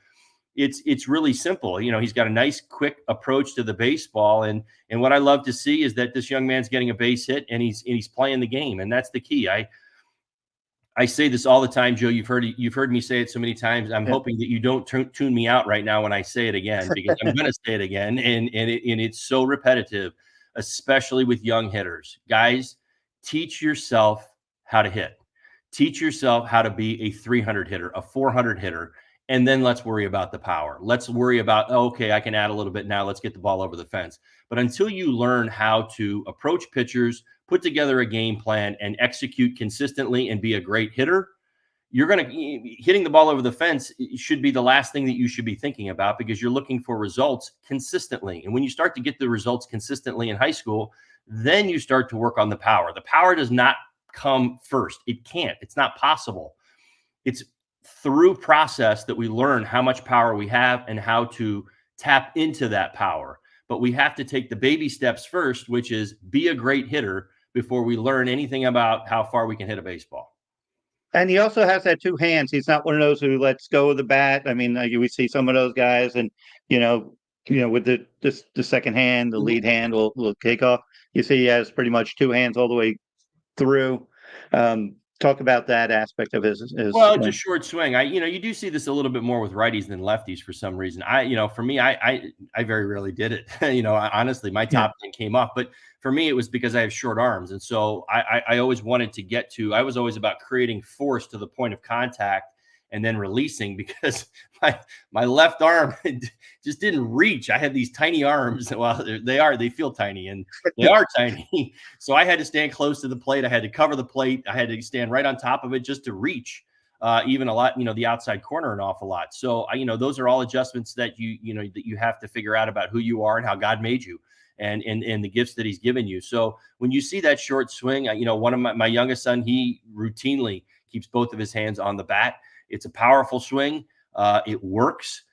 It's really simple. He's got a nice, quick approach to the baseball. And what I love to see is that this young man's getting a base hit, and he's playing the game. And that's the key. I say this all the time, Joe. You've heard me say it so many times. I'm hoping that you don't tune me out right now when I say it again, because I'm going to say it again. And it's so repetitive, especially with young hitters. Guys, teach yourself how to hit. Teach yourself how to be a 300 hitter, a 400 hitter. And then let's worry about the power. Let's worry about, okay, I can add a little bit now. Let's get the ball over the fence. But until you learn how to approach pitchers, put together a game plan, and execute consistently and be a great hitter, hitting the ball over the fence should be the last thing that you should be thinking about, because you're looking for results consistently. And when you start to get the results consistently in high school, then you start to work on the power. The power does not come first. It can't. It's not possible. It's through process that we learn how much power we have and how to tap into that power. But we have to take the baby steps first, which is be a great hitter, before we learn anything about how far we can hit a baseball. And he also has that two hands. He's not one of those who lets go of the bat. I mean, we see some of those guys, and you know, with the second hand, the lead hand will kick off. You see, he has pretty much two hands all the way through. Talk about that aspect of his Well, swing. just short swing. You do see this a little bit more with righties than lefties for some reason. For me, I very rarely did it. Honestly, my Yeah. top 10 came off, but for me, it was because I have short arms. And so I always wanted to I was always about creating force to the point of contact and then releasing because my left arm just didn't reach. I had these tiny arms. Well, they feel tiny and they are tiny. So I had to stand close to the plate. I had to cover the plate. I had to stand right on top of it just to reach even a lot, the outside corner an awful lot. So, those are all adjustments that that you have to figure out about who you are and how God made you and the gifts that he's given you. So when you see that short swing, one of my youngest son, he routinely keeps both of his hands on the bat. It's a powerful swing. It works.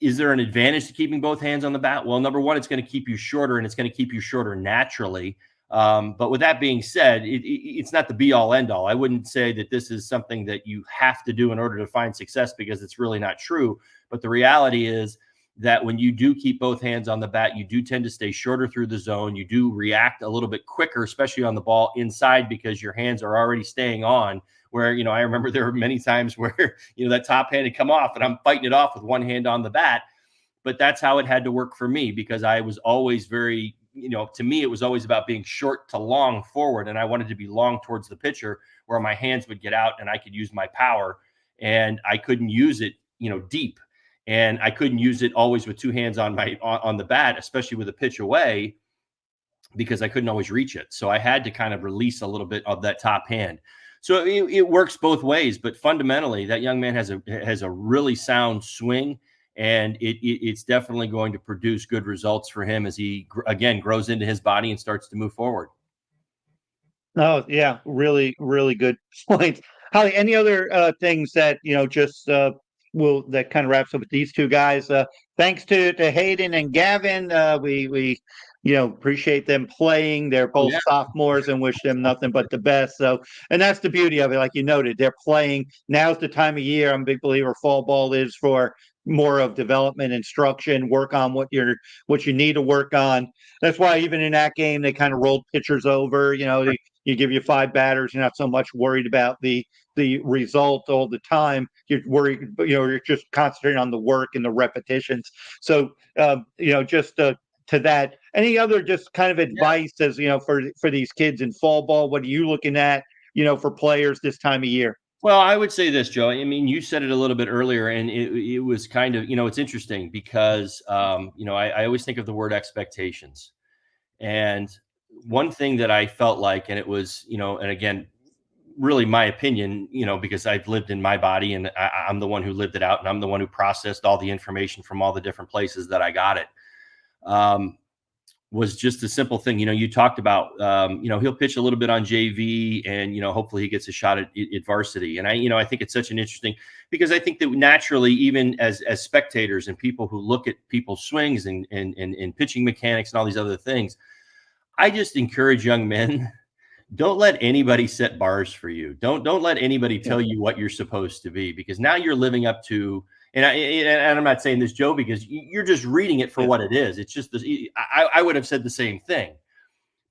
Is there an advantage to keeping both hands on the bat? Well, number one, it's going to keep you shorter, and it's going to keep you shorter naturally. But with that being said, it's not the be all end all. I wouldn't say that this is something that you have to do in order to find success because it's really not true. But the reality is that when you do keep both hands on the bat, you do tend to stay shorter through the zone. You do react a little bit quicker, especially on the ball inside because your hands are already staying on. Where, I remember there were many times where, that top hand had come off and I'm fighting it off with one hand on the bat. But that's how it had to work for me because I was always very, to me, it was always about being short to long forward. And I wanted to be long towards the pitcher where my hands would get out and I could use my power and I couldn't use it, deep. And I couldn't use it always with two hands on the bat, especially with a pitch away because I couldn't always reach it. So I had to kind of release a little bit of that top hand. So it works both ways, but fundamentally, that young man has a really sound swing, and it's definitely going to produce good results for him as he again grows into his body and starts to move forward. Oh yeah, really, really good point. Holly, any other things that just will that kind of wraps up with these two guys? Thanks to Hayden and Gavin. We appreciate them playing. They're Oh both yeah, sophomores and wish them nothing but the best. So, and that's the beauty of it. Like you noted, they're playing. Now's the time of year. I'm a big believer fall ball is for more of development, instruction, work on what you need to work on. That's why even in that game they kind of rolled pitchers over. You give you five batters, you're not so much worried about the result all the time. You're worried, you're just concentrating on the work and the repetitions. So, just to that, any other just kind of advice as for these kids in fall ball? What are you looking at, for players this time of year? Well, I would say this, Joe. I mean, you said it a little bit earlier, and it was kind of, it's interesting because, I always think of the word expectations. And one thing that I felt like, and it was, and again, really my opinion, because I've lived in my body and I'm the one who lived it out and I'm the one who processed all the information from all the different places that I got it. Was just a simple thing. You talked about, he'll pitch a little bit on JV and, hopefully he gets a shot at varsity. And I think it's such an interesting, because I think that naturally, even as spectators and people who look at people's swings and pitching mechanics and all these other things, I just encourage young men, don't let anybody set bars for you. Don't let anybody tell you what you're supposed to be, because now you're living up to, and I'm not saying this, Joe, because you're just reading it for what it is. It's just I would have said the same thing.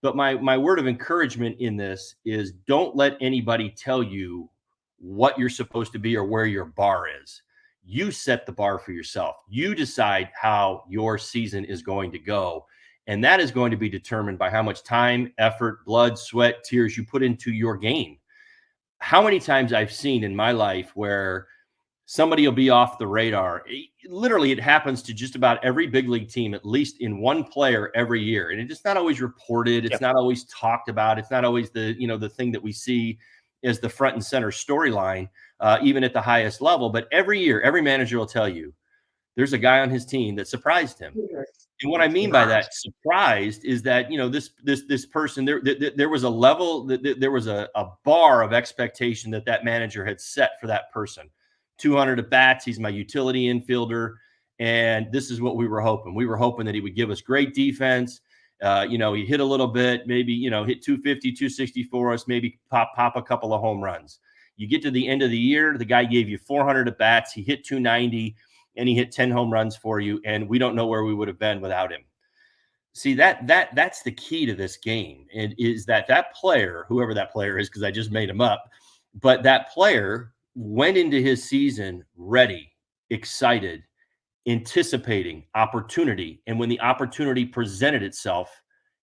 But my word of encouragement in this is don't let anybody tell you what you're supposed to be or where your bar is. You set the bar for yourself. You decide how your season is going to go. And that is going to be determined by how much time, effort, blood, sweat, tears you put into your game. How many times I've seen in my life where somebody will be off the radar. Literally, it happens to just about every big league team, at least in one player every year. And it's not always reported. It's not always talked about. It's not always the thing that we see as the front and center storyline, even at the highest level. But every year, every manager will tell you there's a guy on his team that surprised him. And what I mean by that surprised is that, this person, there was a level, there was a bar of expectation that manager had set for that person. 200 at bats. He's my utility infielder. And this is what we were hoping. We were hoping that he would give us great defense. He hit a little bit, maybe, hit 250, 260 for us, maybe pop a couple of home runs. You get to the end of the year, the guy gave you 400 at bats, he hit 290, and he hit 10 home runs for you, and we don't know where we would have been without him. See, that's the key to this game, and is that player, whoever that player is, because I just made him up, but that player went into his season ready, excited, anticipating opportunity. And when the opportunity presented itself,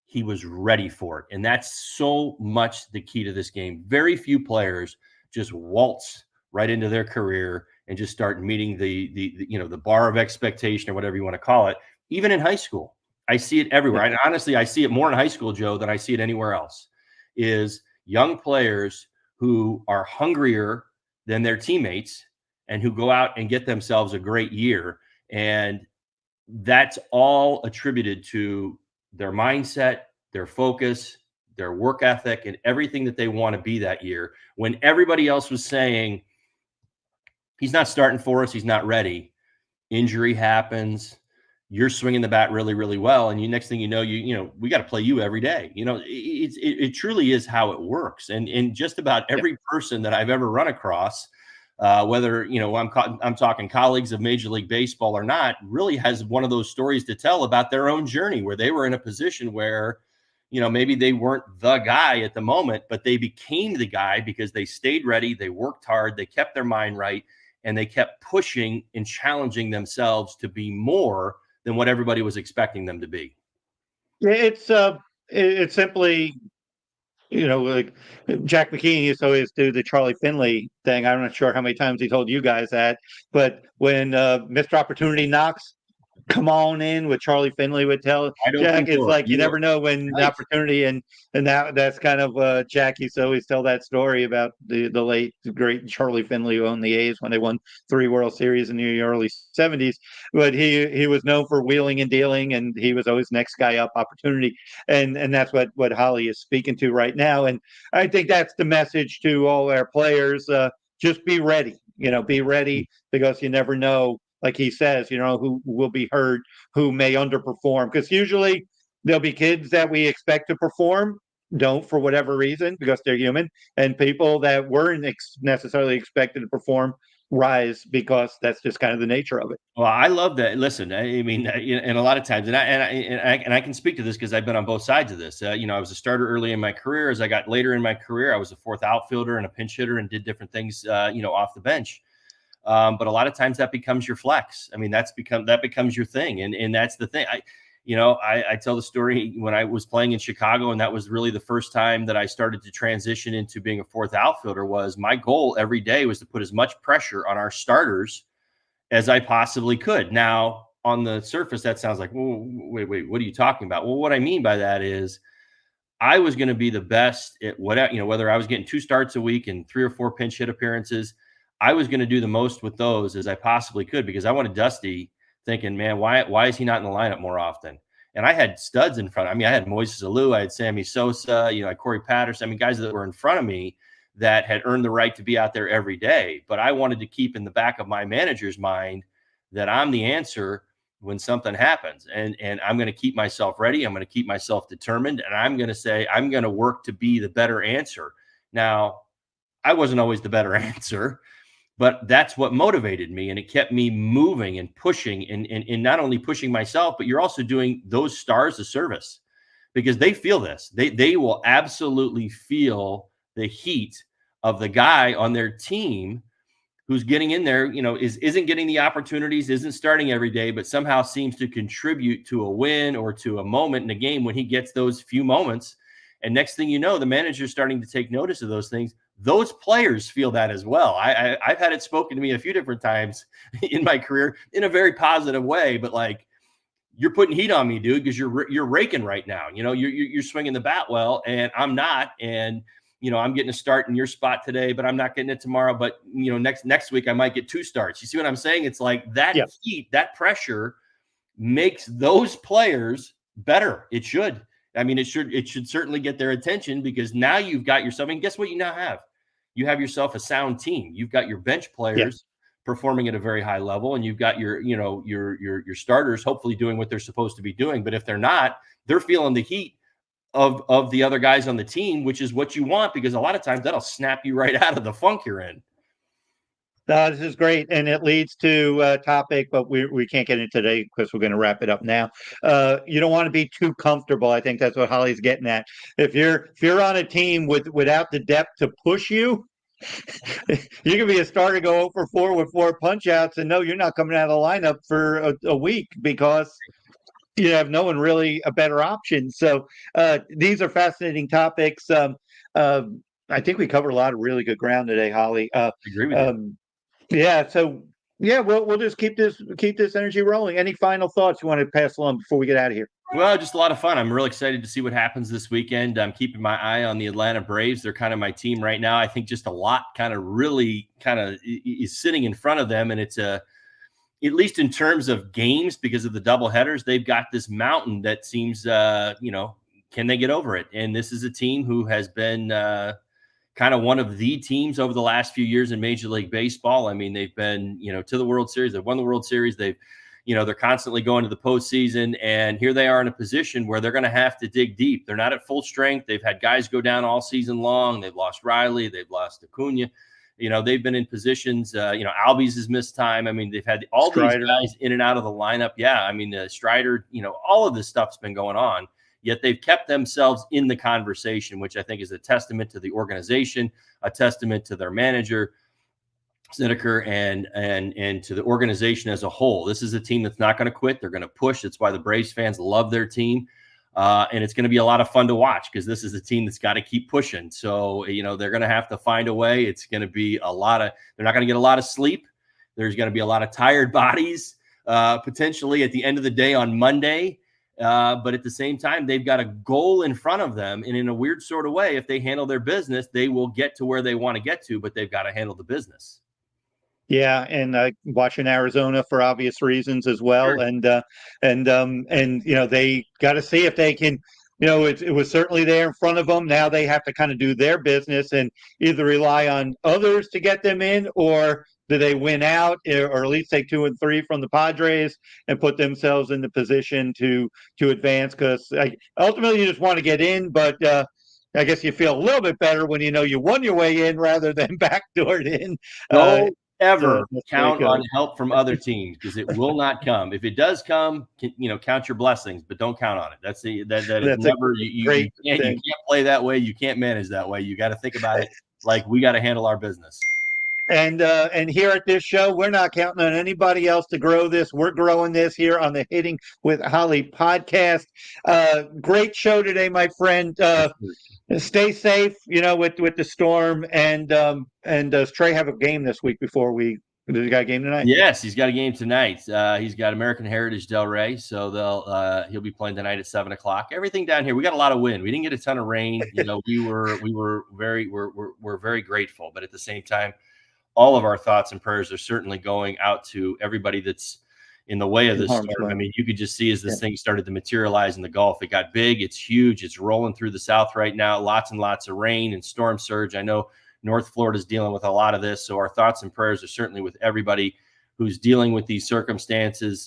he was ready for it. And that's so much the key to this game. Very few players just waltz right into their career and just start meeting the bar of expectation, or whatever you want to call it. Even in high school, I see it everywhere. And honestly, I see it more in high school, Joe, than I see it anywhere else. Is young players who are hungrier than their teammates and who go out and get themselves a great year. And that's all attributed to their mindset, their focus, their work ethic, and everything that they want to be that year. When everybody else was saying, he's not starting for us, he's not ready, injury happens, you're swinging the bat really, really well, and next thing you know, we got to play you every day. It truly is how it works. And just about every person that I've ever run across, whether I'm talking colleagues of Major League Baseball or not, really has one of those stories to tell about their own journey, where they were in a position where maybe they weren't the guy at the moment, but they became the guy because they stayed ready, they worked hard, they kept their mind right, and they kept pushing and challenging themselves to be more than what everybody was expecting them to be. Yeah, it's simply, like Jack McKean used to always do the Charlie Finley thing. I'm not sure how many times he told you guys that, but when Mr. Opportunity knocks, come on in, with Charlie Finley would tell Jack. It's like you never know when the opportunity, and that's kind of Jack used to always tell that story about the late great Charlie Finley, who owned the A's when they won 3 World Series in the early 70s. But he was known for wheeling and dealing, and he was always next guy up opportunity, and that's what Holly is speaking to right now. And I think that's the message to all our players. Just be ready, be ready, because you never know, like he says, who will be hurt, who may underperform. Because usually there'll be kids that we expect to perform, don't, for whatever reason, because they're human, and people that weren't necessarily expected to perform rise, because that's just kind of the nature of it. Well, I love that. Listen, I mean, and a lot of times, and I can speak to this because I've been on both sides of this. I was a starter early in my career. As I got later in my career, I was a fourth outfielder and a pinch hitter, and did different things, off the bench. But a lot of times that becomes your flex. I mean, that becomes your thing. And that's the thing. I tell the story when I was playing in Chicago, and that was really the first time that I started to transition into being a fourth outfielder. Was my goal every day was to put as much pressure on our starters as I possibly could. Now, on the surface, that sounds like, well, wait, what are you talking about? Well, what I mean by that is I was going to be the best at whether I was getting 2 starts a week and 3 or 4 pinch hit appearances, I was going to do the most with those as I possibly could, because I wanted Dusty thinking, man, why is he not in the lineup more often? And I had studs in front. I mean, I had Moises Alou, I had Sammy Sosa, I had Corey Patterson. I mean, guys that were in front of me that had earned the right to be out there every day. But I wanted to keep in the back of my manager's mind that I'm the answer when something happens. And I'm going to keep myself ready. I'm going to keep myself determined. And I'm going to say, I'm going to work to be the better answer. Now, I wasn't always the better answer, but that's what motivated me. And it kept me moving and pushing, and not only pushing myself, but you're also doing those stars a service, because they feel this. They will absolutely feel the heat of the guy on their team who's getting in there, isn't getting the opportunities, isn't starting every day, but somehow seems to contribute to a win or to a moment in a game when he gets those few moments. And next thing you know, the manager's starting to take notice of those things. Those players feel that as well. I've had it spoken to me a few different times in my career in a very positive way, but like, you're putting heat on me, dude, because you're raking right now. You're swinging the bat well, and I'm not. And I'm getting a start in your spot today, but I'm not getting it tomorrow. But next week I might get 2 starts. You see what I'm saying? It's like that heat, that pressure makes those players better. It should. I mean, it should certainly get their attention, because now you've got yourself. And guess what? You now have. You have yourself a sound team. You've got your bench players performing at a very high level, and you've got your starters hopefully doing what they're supposed to be doing. But if they're not, they're feeling the heat of the other guys on the team, which is what you want, because a lot of times that'll snap you right out of the funk you're in. This is great, and it leads to a topic, but we can't get into today because we're going to wrap it up now. You don't want to be too comfortable. I think that's what Holly's getting at. If you're on a team without the depth to push you, you can be a starter, go 0 for 4 with 4 punch outs, and no, you're not coming out of the lineup for a week because you have no one really a better option. So these are fascinating topics. I think we covered a lot of really good ground today, Holly. I agree with you. Yeah. So yeah, we'll just keep this energy rolling. Any final thoughts you want to pass along before we get out of here? Well, just a lot of fun. I'm really excited to see what happens this weekend. I'm keeping my eye on the Atlanta Braves. They're kind of my team right now. I think just a lot really is sitting in front of them, and it's at least in terms of games, because of the double headers, they've got this mountain that seems, can they get over it? And this is a team who has been kind of one of the teams over the last few years in Major League Baseball. I mean, they've been, to the World Series. They've won the World Series. They're constantly going to the postseason, and here they are in a position where they're going to have to dig deep. They're not at full strength. They've had guys go down all season long. They've lost Riley. They've lost Acuna. They've been in positions, Albies has missed time. I mean, they've had all Strider. These guys in and out of the lineup. Yeah. I mean, Strider, all of this stuff's been going on, yet they've kept themselves in the conversation, which I think is a testament to the organization, a testament to their manager, Schumaker, and to the organization as a whole. This is a team that's not going to quit. They're going to push. That's why the Braves fans love their team. And it's going to be a lot of fun to watch, because this is a team that's got to keep pushing. So, they're going to have to find a way. It's going to be they're not going to get a lot of sleep. There's going to be a lot of tired bodies, potentially at the end of the day on Monday. But at the same time, they've got a goal in front of them. And in a weird sort of way, if they handle their business, they will get to where they want to get to, but they've got to handle the business. Yeah, and watching Arizona for obvious reasons as well, sure. and they got to see if they can. It was certainly there in front of them. Now they have to kind of do their business and either rely on others to get them in, or do they win out, or at least take 2 and 3 from the Padres and put themselves in the position to advance? Because ultimately you just want to get in, but I guess you feel a little bit better when you won your way in rather than backdoored in. Don't ever count on help from other teams, because it will not come. If it does come, count your blessings, but don't count on it. That's never. You can't play that way. You can't manage that way. You got to think about it like we got to handle our business. And here at this show, we're not counting on anybody else to grow this. We're growing this here on the Hitting with Holly podcast. Great show today, my friend. Stay safe, with the storm. And does Trey have a game this week does he got a game tonight? Yes, he's got a game tonight. He's got American Heritage Delray, so he'll be playing tonight at 7:00. Everything down here, we got a lot of wind. We didn't get a ton of rain. We're very grateful, but at the same time, all of our thoughts and prayers are certainly going out to everybody that's in the way of this storm. I mean, you could just see as this thing started to materialize in the Gulf, it got big, it's huge, it's rolling through the South right now, lots and lots of rain and storm surge. I know North Florida is dealing with a lot of this, so our thoughts and prayers are certainly with everybody who's dealing with these circumstances.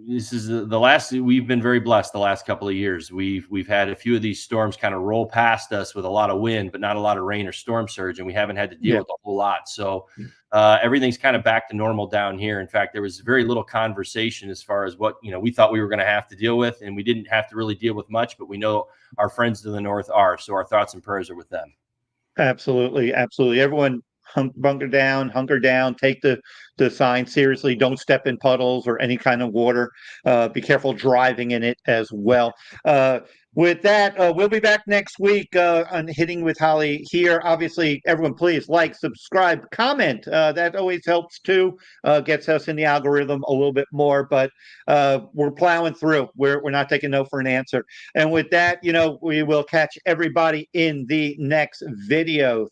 This is the last. We've been very blessed the last couple of years. We've had a few of these storms kind of roll past us with a lot of wind, but not a lot of rain or storm surge, and we haven't had to deal with a whole lot. So everything's kind of back to normal down here. In fact, there was very little conversation as far as what we thought we were going to have to deal with, and we didn't have to really deal with much. But we know our friends to the north are, so our thoughts and prayers are with them. Absolutely, absolutely. Everyone hunker down, take the sign seriously. Don't step in puddles or any kind of water. Be careful driving in it as well. With that, we'll be back next week on Hitting with Holly here. Obviously, everyone, please like, subscribe, comment. That always helps too. Gets us in the algorithm a little bit more, but we're plowing through. We're not taking no for an answer. And with that, we will catch everybody in the next video.